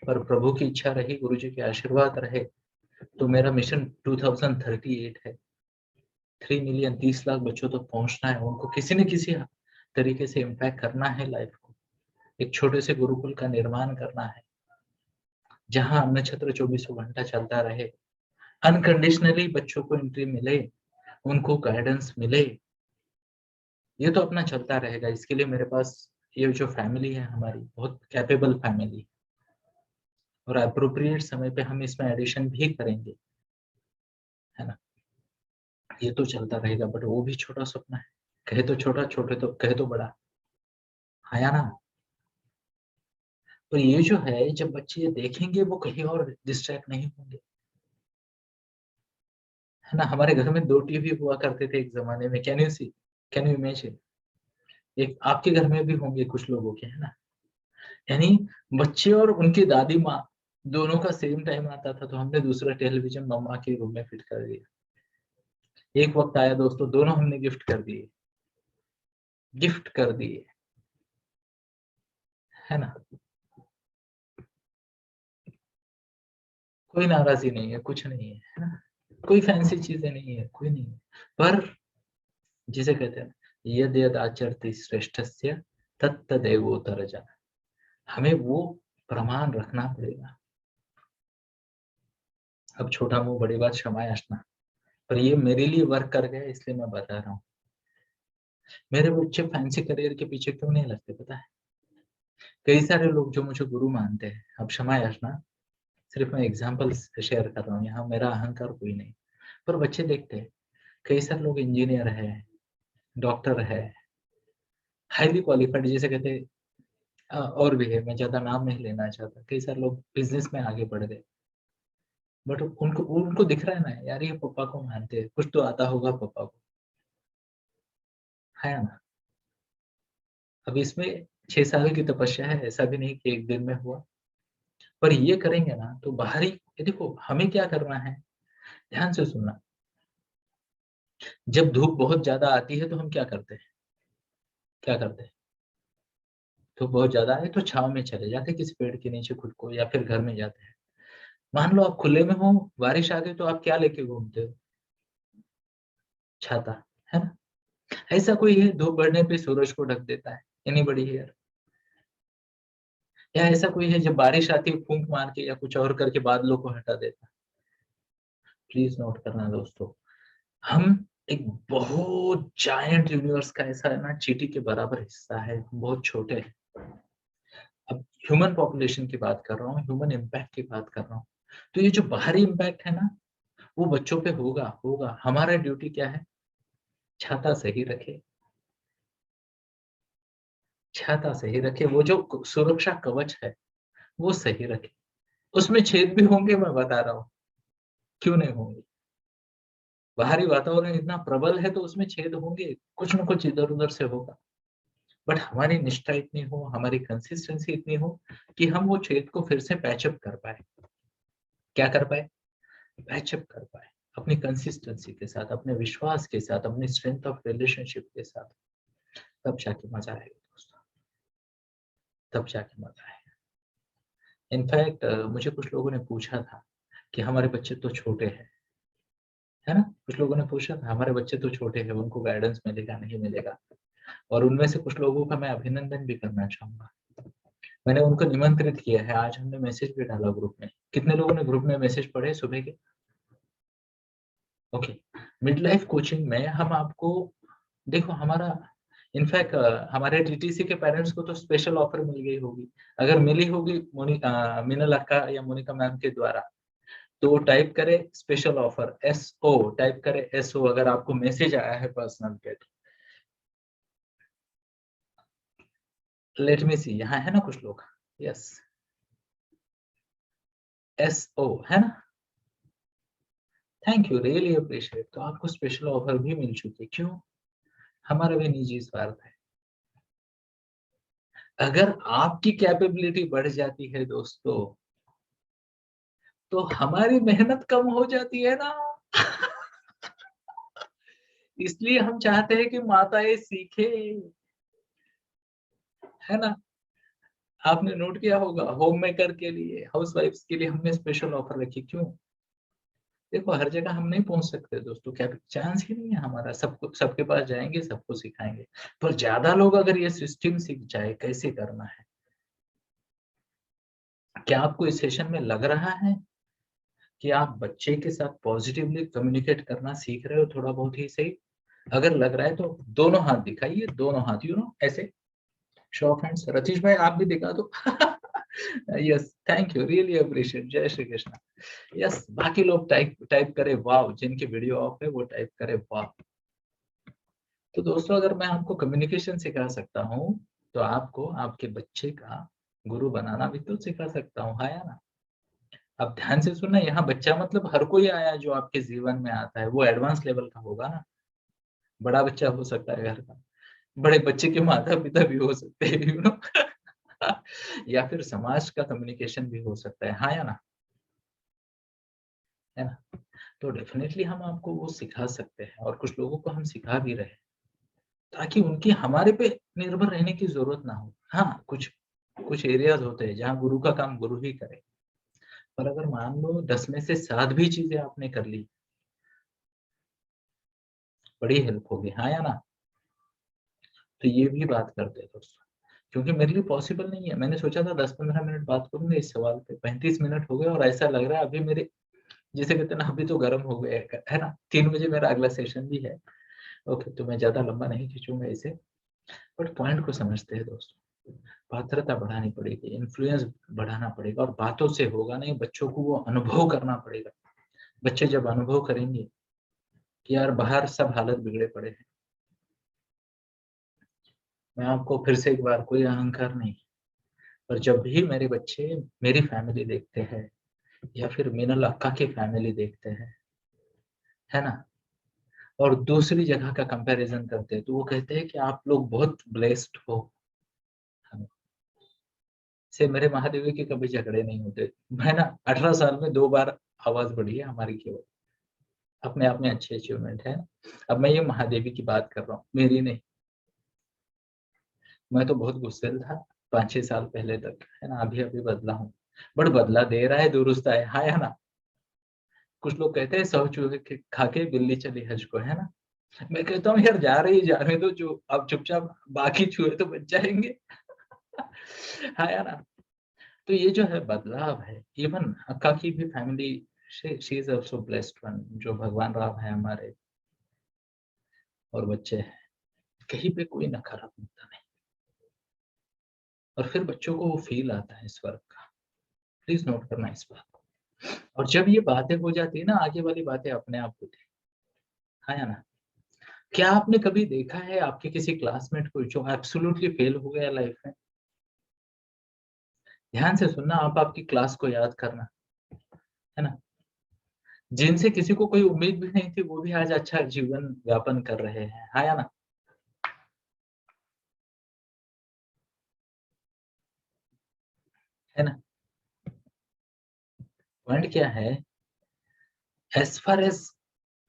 पर प्रभु की इच्छा रही, गुरु जी के आशीर्वाद रहे, तो मेरा मिशन 2038 है। 3 मिलियन 30 लाख बच्चों तक पहुंचना है, उनको किसी न किसी तरीके से इम्पैक्ट करना है लाइफ को। एक छोटे से गुरुकुल का निर्माण करना है, जहां अन्न छत्र 24 घंटा चलता रहे, अनकंडीशनली बच्चों को एंट्री मिले, उनको गाइडेंस मिले। ये तो अपना चलता रहेगा। इसके लिए मेरे पास ये जो फैमिली है हमारी, बहुत कैपेबल फैमिली, और अप्रोप्रिएट समय पे हम इसमें एडिशन भी करेंगे, है ना। ये तो चलता रहेगा, बट वो भी छोटा सपना है। कहे तो छोटा, छोटे तो कहे तो बड़ा, है या ना। पर ये जो है, जब बच्चे ये देखेंगे वो कहीं और डिस्ट्रैक्ट नहीं होंगे, है ना। हमारे घर में 2 टीवी हुआ करते थे एक जमाने में। Can you see, can you imagine. एक आपके घर में भी होंगे कुछ लोगों के, है ना। यानी बच्चे और उनकी दादी माँ दोनों का सेम टाइम आता था, तो हमने दूसरा टेलीविजन मम्मा के रूम में फिट कर दिया। एक वक्त आया दोस्तों, दोनों हमने गिफ्ट कर दिए, गिफ्ट कर दिए, है ना। कोई नाराजी नहीं है, कुछ नहीं है ना। कोई फैंसी चीजें नहीं है, कोई नहीं है। पर जिसे कहते हैं, यद यद आचरति श्रेष्ठस्य तत्तदेवोत्तर जन, हमें वो प्रमाण रखना पड़ेगा। अब छोटा मुंह बड़ी बात, क्षमा याचना, पर ये मेरे लिए वर्क कर गया, इसलिए मैं बता रहा हूँ। मेरे बच्चे फैंसी करियर के पीछे क्यों नहीं लगते पता है। कई सारे लोग जो मुझे गुरु मानते हैं, अब क्षमा याचना, सिर्फ मैं एग्जांपल शेयर कर रहा हूँ, यहाँ मेरा अहंकार कोई नहीं। पर बच्चे देखते हैं, कई सारे लोग इंजीनियर है, डॉक्टर है, हाईली क्वालिफाइड जिसे कहते हैं, और भी है, मैं ज्यादा नाम नहीं लेना चाहता। कई सारे लोग बिजनेस में आगे बढ़ गए, बट उनको उनको दिख रहा है ना, यार ये पापा को मानते हैं, कुछ तो आता होगा पापा को, है ना। अब इसमें 6 साल की तपस्या है, ऐसा भी नहीं कि एक दिन में हुआ। पर ये करेंगे ना तो बाहरी, ये देखो हमें क्या करना है, ध्यान से सुनना। जब धूप बहुत ज्यादा आती है तो हम क्या करते हैं, क्या करते हैं। धूप बहुत ज्यादा है तो छांव में चले जाते, किसी पेड़ के नीचे खुद को, या फिर घर में जाते हैं। मान लो आप खुले में हो, बारिश आ गई, तो आप क्या लेके घूमते हो, छाता, है ना। ऐसा कोई है धूप बढ़ने पे सूरज को ढक देता है, एनीबॉडी हियर। या ऐसा कोई है जब बारिश आती है फूंक मार के या कुछ और करके बादलों को हटा देता है। प्लीज नोट करना दोस्तों, हम एक बहुत जायंट यूनिवर्स का ऐसा है ना, चींटी के बराबर हिस्सा है, बहुत छोटे हैं। अब ह्यूमन पॉपुलेशन की बात कर रहा हूँ, ह्यूमन इम्पैक्ट की बात कर रहा हूँ। तो ये जो बाहरी इम्पैक्ट है ना, वो बच्चों पे होगा होगा। हमारा ड्यूटी क्या है, छाता सही रखे, छाता सही रखे, वो जो सुरक्षा कवच है वो सही रखे। उसमें छेद भी होंगे, मैं बता रहा हूँ, क्यों नहीं होंगे। बाहरी वातावरण इतना प्रबल है तो उसमें छेद होंगे, कुछ न कुछ इधर उधर से होगा। बट हमारी निष्ठा इतनी हो, हमारी कंसिस्टेंसी इतनी हो कि हम वो छेद को फिर से पैचअप कर पाए। क्या कर पाए, पैचअप कर पाए, अपनी कंसिस्टेंसी के साथ, अपने विश्वास के साथ, अपनी स्ट्रेंथ ऑफ रिलेशनशिप के साथ। तब जाके मजा आएगा दोस्तों, तब जाके मजा आएगा। इनफैक्ट मुझे कुछ लोगों ने पूछा था कि हमारे बच्चे तो छोटे हैं, है ना। कुछ लोगों ने पूछा था, हमारे बच्चे तो छोटे हैं, उनको गाइडेंस मिलेगा नहीं मिलेगा। और उनमें से कुछ लोगों का मैं अभिनंदन भी करना चाहूंगा। मैंने उनको निमंत्रित किया है, आज हमने मैसेज भी डाला ग्रुप में। कितने लोगों ने ग्रुप में मैसेज पढ़े सुबह के। ओके, मिड लाइफ कोचिंग में हम आपको, देखो हमारा, इनफैक्ट हमारे टीटीसी के पेरेंट्स को तो स्पेशल ऑफर मिल गई होगी। अगर मिली होगी मीनल अक्का या मोनिका मैम के द्वारा, तो टाइप करे स्पेशल ऑफर, SO टाइप करे, SO, अगर आपको मैसेज आया है पर्सनल पे। लेट मी सी, यहाँ है ना कुछ लोग, यस। SO है ना, थैंक यू, रियली अप्रिशिएट। तो आपको स्पेशल ऑफर भी मिल चुकी है, क्यों? हमारा भी निजी स्वार्थ है। अगर आपकी कैपेबिलिटी बढ़ जाती है दोस्तों, तो हमारी मेहनत कम हो जाती है ना। इसलिए हम चाहते हैं कि माताएं सीखे, है ना। आपने नोट किया होगा, होम मेकर के लिए, हाउस वाइफ्स के लिए हमने स्पेशल ऑफर रखी, क्यों? देखो हर जगह हम नहीं पहुंच सकते दोस्तों, क्या चांस ही नहीं है हमारा, सबको सबके पास जाएंगे, सबको सिखाएंगे। पर ज्यादा लोग अगर ये सिस्टम सीख जाए कैसे करना है, क्या आपको इस सेशन में लग रहा है कि आप बच्चे के साथ पॉजिटिवली कम्युनिकेट करना सीख रहे हो, थोड़ा बहुत ही सही? अगर लग रहा है तो दोनों हाथ दिखाइए, दोनों हाथ, ऐसे शो ऑफ हैंड्स। रतीश भाई आप भी दिखा दो। Yes, thank you, really appreciate, जय श्री कृष्ण। यस, बाकी लोग टाइप टाइप करे वाव, जिनके वीडियो ऑफ है वो टाइप करे वाव। तो दोस्तों अगर मैं आपको कम्युनिकेशन सिखा सकता हूँ, तो आपको आपके बच्चे का गुरु बनाना भी तो सिखा सकता हूँ, है ना। अब ध्यान से सुनना, यहाँ बच्चा मतलब हर कोई आया जो आपके जीवन में आता है, वो एडवांस लेवल का होगा ना। बड़ा बच्चा हो सकता है घर का, बड़े बच्चे के माता पिता भी हो सकते हैं, या फिर समाज का कम्युनिकेशन भी हो सकता है, हाँ या ना, है ना। तो डेफिनेटली हम आपको वो सिखा सकते हैं, और कुछ लोगों को हम सिखा भी रहे हैं, ताकि उनकी हमारे पे निर्भर रहने की जरूरत ना हो। हाँ, कुछ कुछ एरियाज होते हैं जहाँ गुरु का काम गुरु ही करे। पर अगर मान लो 10 में से 7 भी चीजें आपने कर ली, बड़ी हेल्प होगी, हाँ या ना। तो ये भी बात करते हैं दोस्तों, क्योंकि मेरे लिए पॉसिबल नहीं है। मैंने सोचा था 10-15 मिनट बात करूंगा इस सवाल पे, 35 मिनट हो गए, और ऐसा लग रहा है अभी मेरे, जिसे कहते हैं ना, अभी तो गर्म हो गए, है ना। 3 बजे मेरा अगला सेशन भी है। ओके, तो मैं ज्यादा लंबा नहीं खींचूंगा इसे, बट पॉइंट को समझते हैं दोस्तों। पात्रता बढ़ानी पड़ेगी, इन्फ्लुएंस बढ़ाना पड़ेगा, और बातों से होगा नहीं, बच्चों को वो अनुभव करना पड़ेगा। बच्चे जब अनुभव करेंगे कि यार बाहर सब हालत बिगड़े पड़े हैं, मैं आपको फिर से एक बार, कोई अहंकार नहीं, पर जब भी मेरे बच्चे मेरी फैमिली देखते हैं, या फिर मीनल अक्का की फैमिली देखते हैं, है ना, और दूसरी जगह का कंपैरिजन करते हैं, तो वो कहते हैं कि आप लोग बहुत ब्लेस्ड हो। से मेरे महादेवी के कभी झगड़े नहीं होते, है ना। 18 साल में 2 बार आवाज बढ़ी है हमारी केवल, अपने आप में अच्छी अचीवमेंट है। अब मैं ये महादेवी की बात कर रहा हूँ, मेरी नहीं। मैं तो बहुत गुस्सेल था 5-6 साल पहले तक, है ना, अभी अभी बदला हूँ। बट बदला दे रहा है, दुरुस्त है, हाँ या ना। कुछ लोग कहते हैं 100 चूहे खा के बिल्ली चली हज को, है ना। मैं कहता हूँ यार, जा रही जाने दो, जो अब चुपचाप, बाकी चूहे तो बच जाएंगे। हाँ या ना। तो ये जो है बदलाव है, इवन अक्का की भी family, she is also blessed one, जो भगवान राम है हमारे, और बच्चे हैं, कहीं पे कोई नकारात्मकता नहीं। और फिर बच्चों को वो फील आता है इस वर्क का, प्लीज नोट करना इस बात को। और जब ये बातें हो जाती है ना, आगे वाली बातें अपने आप होती है, हाँ या ना। क्या आपने कभी देखा है आपके किसी क्लासमेट को जो एब्सोल्युटली फेल हो गया लाइफ में? ध्यान से सुनना, आप आपकी क्लास को याद करना, है ना। जिनसे किसी को कोई उम्मीद भी नहीं थी, वो भी आज अच्छा जीवन यापन कर रहे हैं, हाँ या ना। है ना। पॉइंट क्या है, एज फार एज,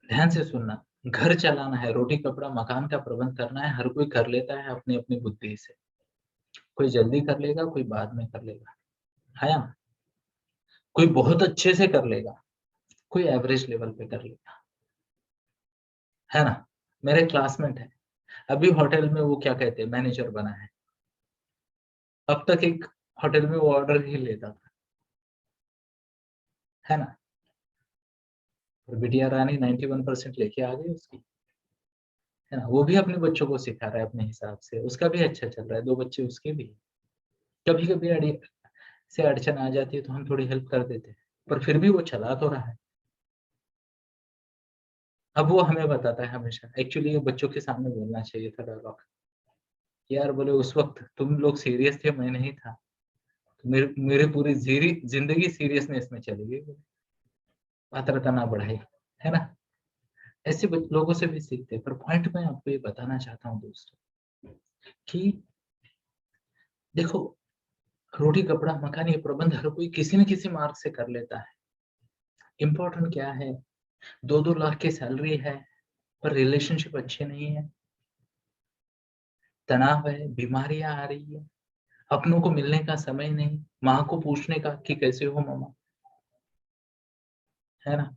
ध्यान से सुनना, घर चलाना है, रोटी कपड़ा मकान का प्रबंध करना है, हर कोई कर लेता है अपनी अपनी बुद्धि से। कोई जल्दी कर लेगा, कोई बाद में कर लेगा, है ना। कोई बहुत अच्छे से कर लेगा, कोई एवरेज लेवल पे कर लेगा, है ना। मेरे क्लासमेट है, अभी होटल में वो क्या कहते हैं, मैनेजर बना है। अब तक एक होटल में वो ऑर्डर ही लेता था, है ना। और बिटिया रानी 91% लेके आ गई उसकी, है ना। वो भी अपने बच्चों को सिखा रहा है अपने हिसाब से, उसका भी अच्छा चल रहा है, 2 बच्चे उसके भी। कभी कभी अड़ी से अड़चन आ जाती है तो हम थोड़ी हेल्प कर देते हैं, पर फिर भी वो चला तो रहा है। अब वो हमें बताता है हमेशा, एक्चुअली ये बच्चों के सामने बोलना चाहिए था डायलॉग, यार बोले उस वक्त तुम लोग सीरियस थे, मैं नहीं था, तो मेरे पूरी जिंदगी सीरियसनेस में चली गई, पात्रता ना बढ़ाई, है ना। ऐसे लोगों से भी सीखते हैं। पर पॉइंट मैं आपको ये बताना चाहता हूँ दोस्तों कि देखो, रोटी कपड़ा मकान ये प्रबंध हर कोई किसी न किसी मार्ग से कर लेता है। इम्पोर्टेंट क्या है, 2-2 लाख की सैलरी है पर रिलेशनशिप अच्छे नहीं है, तनाव है, बीमारियां आ रही है, अपनों को मिलने का समय नहीं, माँ को पूछने का कि कैसे हो मम्मा, है ना।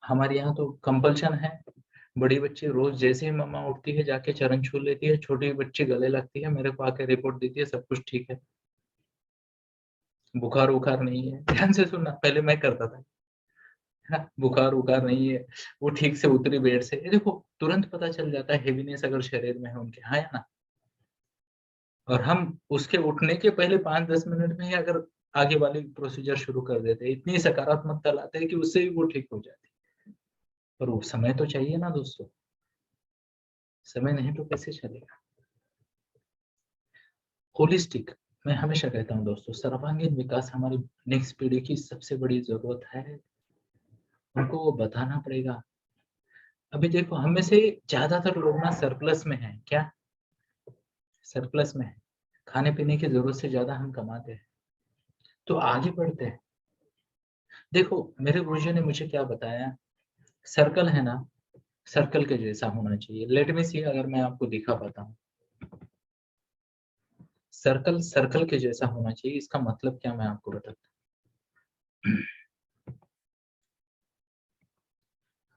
हमारे यहाँ तो कंपल्शन है, बड़ी बच्ची रोज जैसे ही मम्मा उठती है जाके चरण छू लेती है, छोटी बच्ची गले लगती है, मेरे को आके रिपोर्ट देती है सब कुछ ठीक है, बुखार उखार नहीं है। ध्यान से सुनना, पहले मैं करता था, है ना, बुखार उखार नहीं है, वो ठीक से उतरी बेड से, ये देखो तुरंत पता चल जाता है हेवीनेस अगर शरीर में है उनके, हाँ या ना। और हम उसके उठने के पहले 5-10 मिनट में ही अगर आगे वाली प्रोसीजर शुरू कर देते हैं, इतनी सकारात्मकता लाते हैं कि उससे भी वो ठीक हो जाती है। पर वो समय तो चाहिए ना दोस्तों, समय नहीं तो कैसे चलेगा। होलिस्टिक, मैं हमेशा कहता हूँ दोस्तों, सर्वांगीण विकास हमारी नेक्स्ट पीढ़ी की सबसे बड़ी जरूरत है, उनको वो बताना पड़ेगा। अभी देखो हम में से ज्यादातर लोग ना सरप्लस में हैं, क्या सरप्लस में है, खाने पीने की जरूरत से ज्यादा हम कमाते हैं, तो आगे बढ़ते हैं। देखो मेरे गुरुजी ने मुझे क्या बताया, सर्कल है ना, सर्कल के जैसा होना चाहिए। लेट मी सी, अगर मैं आपको दिखा पाता हूँ, सर्कल सर्कल के जैसा होना चाहिए, इसका मतलब क्या मैं आपको बताता हूँ।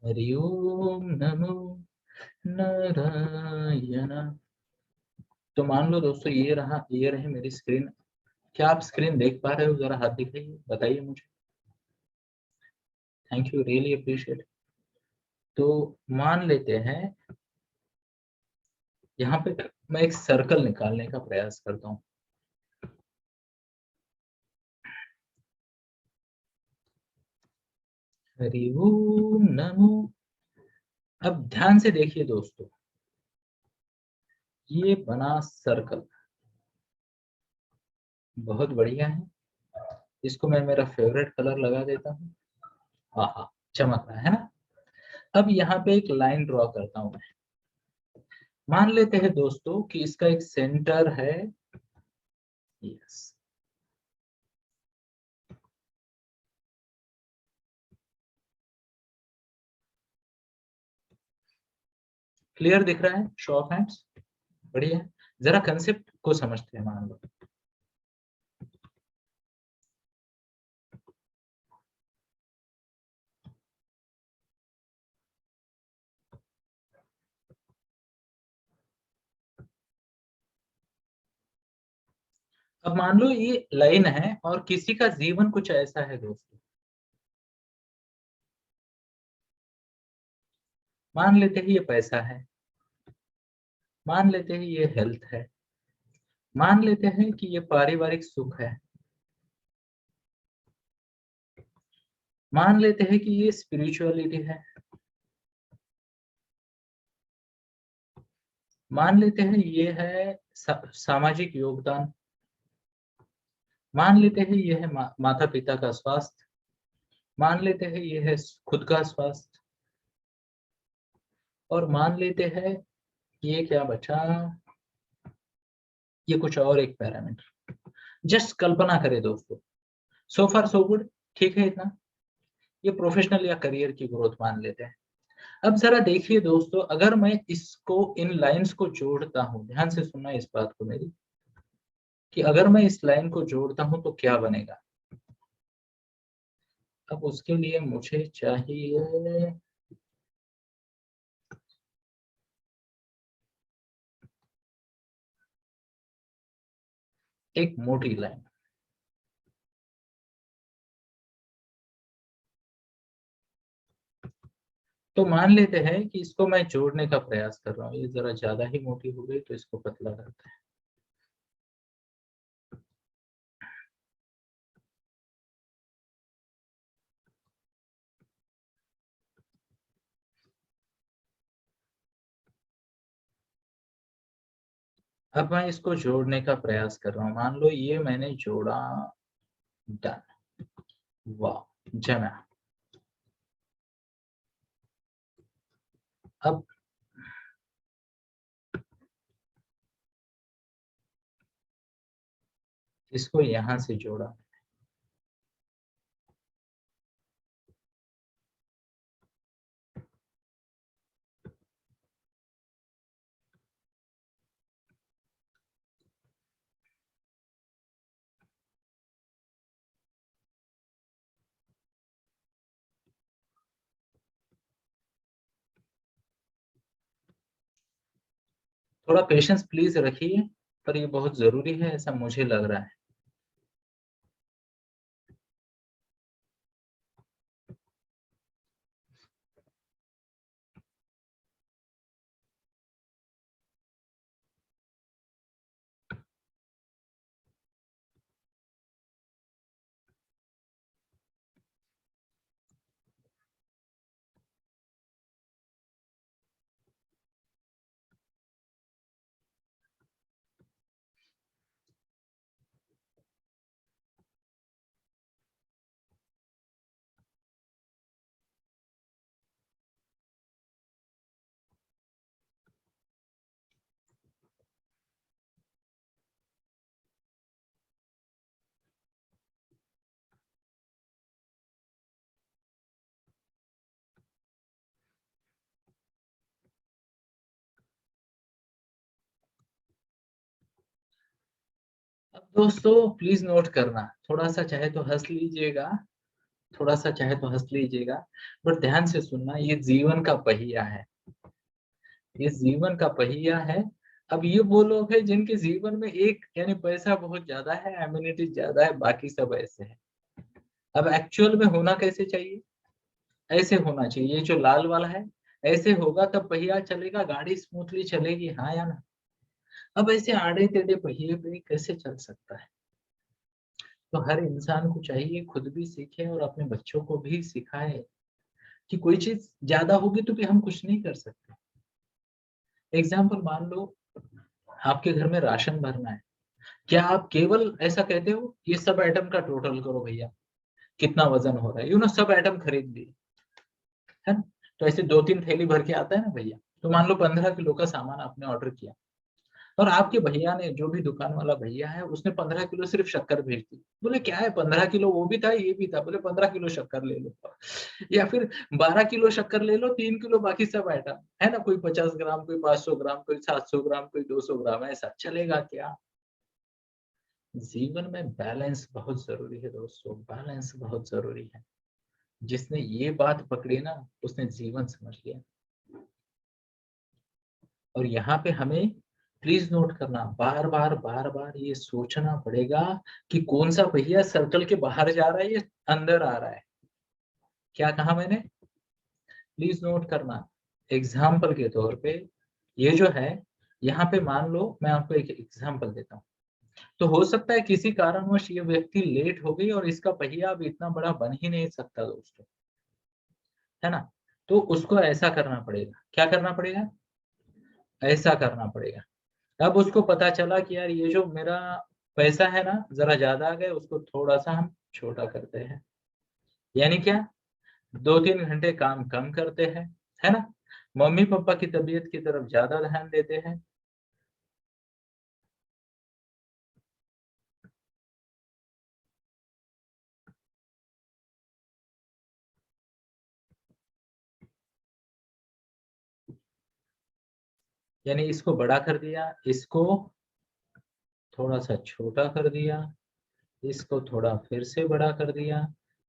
हरि ओम नमो नारायण। तो मान लो दोस्तों ये रही मेरी स्क्रीन। क्या आप स्क्रीन देख पा रहे हो, जरा हाथ दिखाइए, बताइए मुझे। Thank you, really appreciate. तो मान लेते हैं यहाँ पे मैं एक सर्कल निकालने का प्रयास करता हूँ। हरि ओम नमो। अब ध्यान से देखिए दोस्तों, ये बना सर्कल, बहुत बढ़िया है। इसको मैं मेरा फेवरेट कलर लगा देता हूँ। हाँ हाँ, चमक रहा है ना। अब यहाँ पे एक लाइन ड्रॉ करता हूँ मैं। मान लेते हैं दोस्तों कि इसका एक सेंटर है, यस, क्लियर दिख रहा है, शो ऑफ हैंड्स, बढ़िया। जरा कंसेप्ट को समझते हैं। मान लो अब मान लो ये लाइन है और किसी का जीवन कुछ ऐसा है दोस्तों। मान लेते हैं ये पैसा है, मान लेते हैं ये हेल्थ है, मान लेते हैं कि ये पारिवारिक सुख है, मान लेते हैं कि ये स्पिरिचुअलिटी है, मान लेते हैं ये है सामाजिक योगदान, मान लेते हैं ये है माता पिता का स्वास्थ्य, मान लेते हैं ये है खुद का स्वास्थ्य, और मान लेते हैं ये क्या बचा, ये कुछ और एक पैरामीटर। जस्ट कल्पना करें दोस्तों, सो फार सो गुड, ठीक है इतना। ये प्रोफेशनल या करियर की ग्रोथ मान लेते हैं। अब जरा देखिए दोस्तों, अगर मैं इसको इन लाइंस को जोड़ता हूं, ध्यान से सुनना इस बात को मेरी, कि अगर मैं इस लाइन को जोड़ता हूं तो क्या बनेगा। अब उसके लिए मुझे चाहिए एक मोटी लाइन। तो मान लेते हैं कि इसको मैं जोड़ने का प्रयास कर रहा हूँ, ये जरा ज्यादा ही मोटी हो गई तो इसको पतला करते हैं। अब मैं इसको जोड़ने का प्रयास कर रहा हूँ। मान लो ये मैंने जोड़ा, डन, वाह, जमा। अब इसको यहां से जोड़ा, थोड़ा पेशेंस प्लीज रखिए, पर ये बहुत जरूरी है ऐसा मुझे लग रहा है। अब दोस्तों प्लीज नोट करना, थोड़ा सा चाहे तो हंस लीजिएगा, थोड़ा सा चाहे तो हंस लीजिएगा, पर ध्यान से सुनना, ये जीवन का पहिया है, ये जीवन का पहिया है। अब ये वो लोग हैं जिनके जीवन में एक यानी पैसा बहुत ज्यादा है, एम्यूनिटीज ज्यादा है, बाकी सब ऐसे है। अब एक्चुअल में होना कैसे चाहिए? ऐसे होना चाहिए, ये जो लाल वाला है ऐसे होगा तब पहिया चलेगा, गाड़ी स्मूथली चलेगी, हाँ या ना? अब ऐसे आड़े टेढ़े पहिए पे कैसे चल सकता है? तो हर इंसान को चाहिए खुद भी सीखे और अपने बच्चों को भी सिखाए कि कोई चीज ज्यादा होगी तो भी हम कुछ नहीं कर सकते। एग्जाम्पल मान लो आपके घर में राशन भरना है, क्या आप केवल ऐसा कहते हो ये सब आइटम का टोटल करो भैया, कितना वजन हो रहा है, सब आइटम खरीद लिए, है ना? तो ऐसे 2-3 थैली भर के आता है ना भैया, तो मान लो 15 किलो का सामान आपने ऑर्डर किया, और आपके भैया ने, जो भी दुकान वाला भैया है, उसने 15 किलो सिर्फ शक्कर भेज दी। बोले क्या है, 15 किलो वो भी था ये भी था, बोले 15 किलो शक्कर ले लो। या फिर 12 किलो शक्कर ले लो, 3 किलो बाकी सब आइटम, है ना? कोई 50 ग्राम, कोई 500 ग्राम, कोई 700 ग्राम, कोई 200 ग्राम, ऐसा चलेगा क्या? जीवन में बैलेंस बहुत जरूरी है दोस्तों, बैलेंस बहुत जरूरी है। जिसने ये बात पकड़ी ना, उसने जीवन समझ लिया। और यहाँ पे हमें प्लीज नोट करना, बार बार ये सोचना पड़ेगा कि कौन सा पहिया सर्कल के बाहर जा रहा है या अंदर आ रहा है। क्या कहा मैंने? प्लीज नोट करना। एग्जाम्पल के तौर पे ये जो है, यहाँ पे मान लो मैं आपको एक एग्जाम्पल देता हूँ। तो हो सकता है किसी कारणवश ये व्यक्ति लेट हो गई और इसका पहिया अब इतना बड़ा बन ही नहीं सकता दोस्तों, है ना? तो उसको ऐसा करना पड़ेगा, क्या करना पड़ेगा? ऐसा करना पड़ेगा। अब उसको पता चला कि यार ये जो मेरा पैसा है ना जरा ज्यादा आ गया, उसको थोड़ा सा हम छोटा करते हैं, यानी क्या, 2-3 घंटे काम कम करते हैं, है ना? मम्मी पापा की तबीयत की तरफ ज्यादा ध्यान देते हैं। यानी इसको बड़ा कर दिया, इसको थोड़ा सा छोटा कर दिया, इसको थोड़ा फिर से बड़ा कर दिया,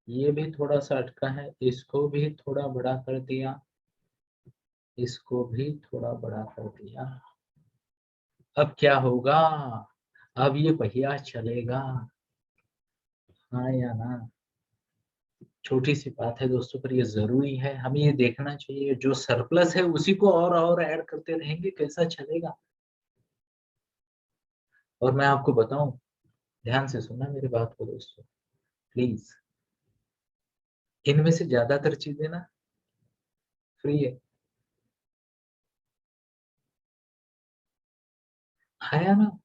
ये भी थोड़ा सा अटका है, इसको भी थोड़ा बड़ा कर दिया, इसको भी थोड़ा बड़ा कर दिया। अब क्या होगा? अब ये पहिया चलेगा, हाँ या ना? छोटी सी बात है दोस्तों, पर ये जरूरी है, हमें ये देखना चाहिए, जो सरप्लस है उसी को और ऐड करते रहेंगे, कैसा चलेगा? और मैं आपको बताऊं, ध्यान से सुनना मेरी बात को दोस्तों, प्लीज, इनमें से ज्यादातर चीजें ना फ्री है। है ना?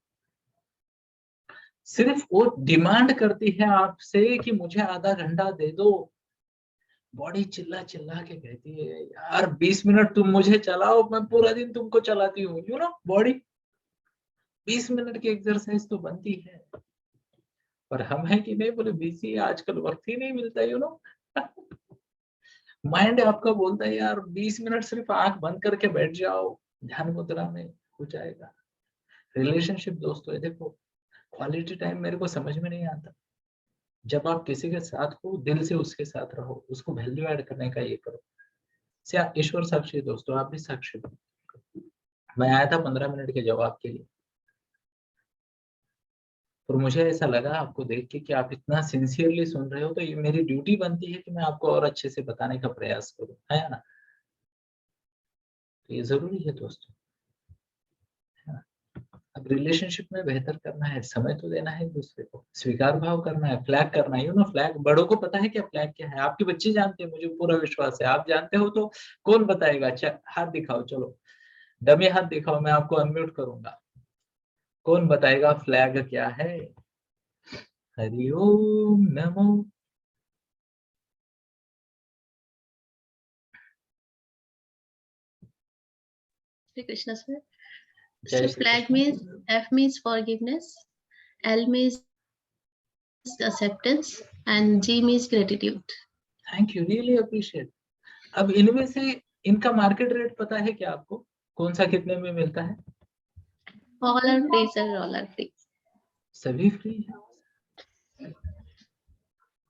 सिर्फ वो डिमांड करती है आपसे कि मुझे आधा घंटा दे दो। बॉडी चिल्ला चिल्ला के कहती है यार 20 मिनट तुम मुझे चलाओ, मैं पूरा दिन तुमको चलाती हूँ। यू नो बॉडी 20 मिनट की एक्सरसाइज तो बनती है। पर हम है कि नहीं बोले बिजी, आजकल वक्त ही नहीं मिलता। यू नो माइंड आपका बोलता है यार 20 मिनट सिर्फ आंख बंद करके बैठ जाओ, ध्यान मुद्रा में हो जाएगा। रिलेशनशिप दोस्तों, देखो क्वालिटी टाइम मेरे को समझ में नहीं आता। जब आप किसी के साथ हो, दिल से उसके साथ रहो, उसको वैल्यू ऐड करने का ये करो। ईश्वर साक्षी है दोस्तों, आप भी साक्षी हो। मैं आया था 15 मिनट के जवाब के लिए, और मुझे ऐसा लगा आपको देख के कि आप इतना सिंसियरली सुन रहे हो, तो ये मेरी ड्यूटी बनती है कि मैं आपको और अच्छे से बताने का प्रयास करूं, है ना? तो ये जरूरी है दोस्तों, है ना? अब रिलेशनशिप में बेहतर करना है, समय तो देना है एक दूसरे को, स्वीकार भाव करना है, फ्लैग करना है। यू नो फ्लैग, बड़ों को पता है क्या फ्लैग क्या है। आपके बच्चे जानते हैं, मुझे पूरा विश्वास है। आप जानते हो तो कौन बताएगा? हाथ दिखाओ, चलो डमी हाथ दिखाओ, मैं आपको अनम्यूट करूंगा। कौन बताएगा फ्लैग क्या है? हरि ओम नमो। Shri Krishna sir. जय So Shri flag Krishna. means, F means forgiveness, L means acceptance, and G means gratitude. Thank you, really appreciate. अब इनमें से इनका मार्केट रेट पता है क्या आपको? कौन सा कितने में मिलता है? All are free sir, all are free. सभी फ्री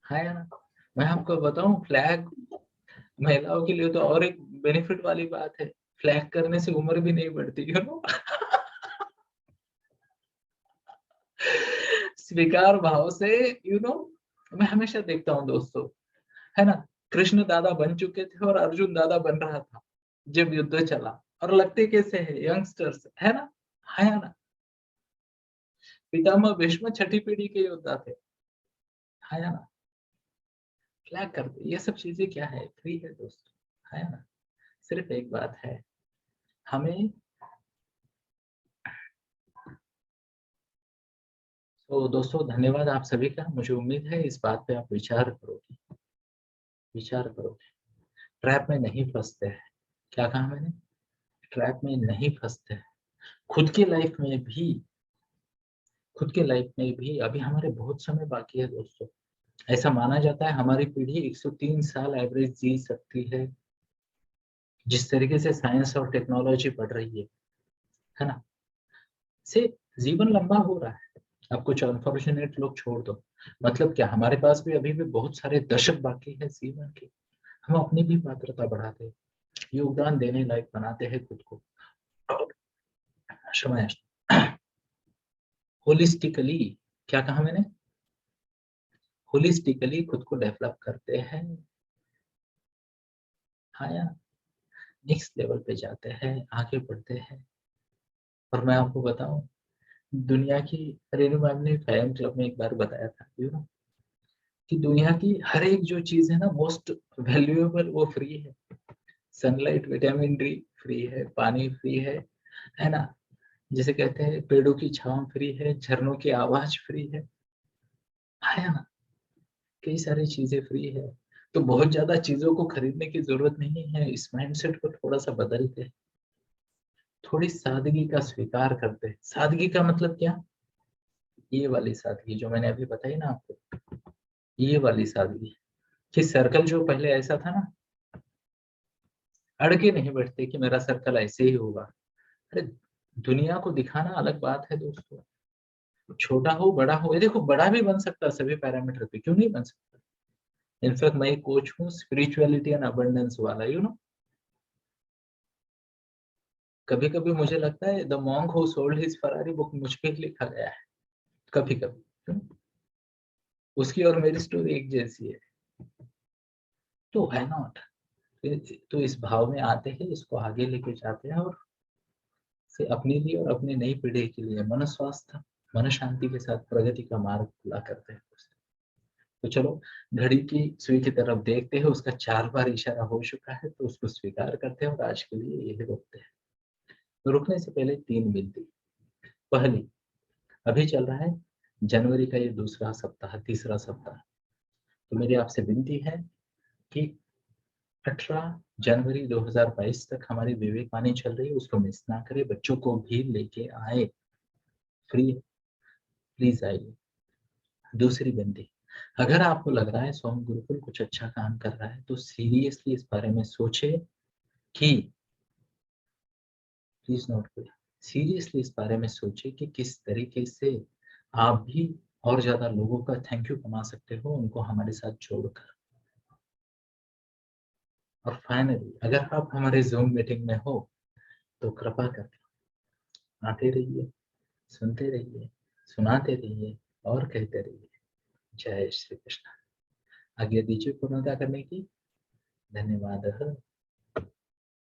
है ना? मैं आपको बताऊं, फ्लैग महिलाओं के लिए तो और एक बेनिफिट वाली बात है। फ्लैग करने से उम्र भी नहीं बढ़ती। यू नो स्वीकार भाव से। यू नो मैं हमेशा देखता हूँ दोस्तों, है ना? कृष्ण दादा बन चुके थे और अर्जुन दादा बन रहा था जब युद्ध चला, और लगते कैसे है यंगस्टर्स, है ना? है ना? पितामह भीष्म छठी पीढ़ी के योद्धा थे, है ना? फ्लैग करते, ये सब चीजें क्या है? फ्री है दोस्तों, है ना? सिर्फ एक बात है, हमें तो दोस्तों धन्यवाद आप सभी का। मुझे उम्मीद है इस बात पे आप विचार करोगे, विचार करोगे, ट्रैप में नहीं फंसते हैं। क्या कहा मैंने? ट्रैप में नहीं फंसते हैं। खुद की लाइफ में भी, खुद की लाइफ में भी अभी हमारे बहुत समय बाकी है दोस्तों। ऐसा माना जाता है हमारी पीढ़ी 103 साल एवरेज जी सकती है। जिस तरीके से साइंस और टेक्नोलॉजी बढ़ रही है ना? से जीवन लंबा हो रहा है। अब कुछ अनफॉर्चुनेट लोग छोड़ दो, मतलब क्या, हमारे पास भी अभी भी बहुत सारे दशक बाकी है जीवन के। हम अपनी भी पात्रता बढ़ाते हैं, योगदान देने लायक बनाते हैं खुद को। क्षमा, होलिस्टिकली, क्या कहा मैंने? होलिस्टिकली खुद को डेवलप करते हैं। हाँ यार, नेक्स्ट लेवल पे जाते हैं, आगे बढ़ते हैं। और मैं आपको बताऊं, दुनिया की, रेणु मैम ने फैम क्लब में एक बार बताया था, यू नो, कि दुनिया की हर एक जो चीज है ना मोस्ट वैल्यूएबल, वो फ्री है। सनलाइट, विटामिन डी फ्री है, पानी फ्री है ना? जिसे कहते हैं पेड़ों की छांव फ्री है, झरनों की आवाज फ्री है ना? कई सारी चीजें फ्री है। तो बहुत ज्यादा चीजों को खरीदने की जरूरत नहीं है। इस माइंडसेट को थोड़ा सा बदलते, थोड़ी सादगी का स्वीकार करते। सादगी का मतलब क्या? ये वाली सादगी जो मैंने अभी बताई ना आपको, ये वाली सादगी, कि सर्कल जो पहले ऐसा था ना, अड़ के नहीं बैठते कि मेरा सर्कल ऐसे ही होगा। अरे दुनिया को दिखाना अलग बात है दोस्तों। छोटा हो बड़ा हो, ये देखो बड़ा भी बन सकता है सभी पैरामीटर पे, क्यों नहीं बन सकता? इनफैक्ट मैं एक कोच हूँ स्पिरिचुअलिटी एंड अबंडेंस वाला, यू नो। कभी कभी मुझे लगता है the monk who sold his Ferrari book मुझ पे ही लिखा गया है, कभी कभी। उसकी और मेरी स्टोरी एक जैसी है, तो व्हाई नॉट? तो इस भाव में आते हैं, इसको आगे लेके जाते हैं, और से अपने लिए और अपनी नई पीढ़ी के लिए मन स्वास्थ्य, मन शांति के साथ प्रगति का मार्ग खुला करते हैं। तो चलो घड़ी की सुई की तरफ देखते हैं, उसका 4 बार इशारा हो चुका है, तो उसको स्वीकार करते हैं और आज के लिए यही रुकते हैं। तो रुकने से पहले 3 विनती। पहली, अभी चल रहा है जनवरी का ये दूसरा सप्ताह, तीसरा सप्ताह, तो मेरी आपसे विनती है कि 18 जनवरी 2022 तक हमारी विवेकवाणी चल रही है, उसको मिस ना करें, बच्चों को भी लेके आए, फ्री, प्लीज आइए। दूसरी विनती, अगर आपको लग रहा है सोम गुरुकुल कुछ अच्छा काम कर रहा है तो सीरियसली इस बारे में सोचे कि, प्लीज नोट करें, सीरियसली इस बारे में सोचे कि किस तरीके से आप भी और ज्यादा लोगों का थैंक यू कमा सकते हो उनको हमारे साथ जोड़कर। और फाइनली, अगर आप हमारे जूम मीटिंग में हो तो कृपा करके आते रहिए, सुनते रहिए, सुनाते रहिए और कहते रहिए। जय श्री कृष्ण। आज्ञा दीजिए पूर्णता करने की। धन्यवाद।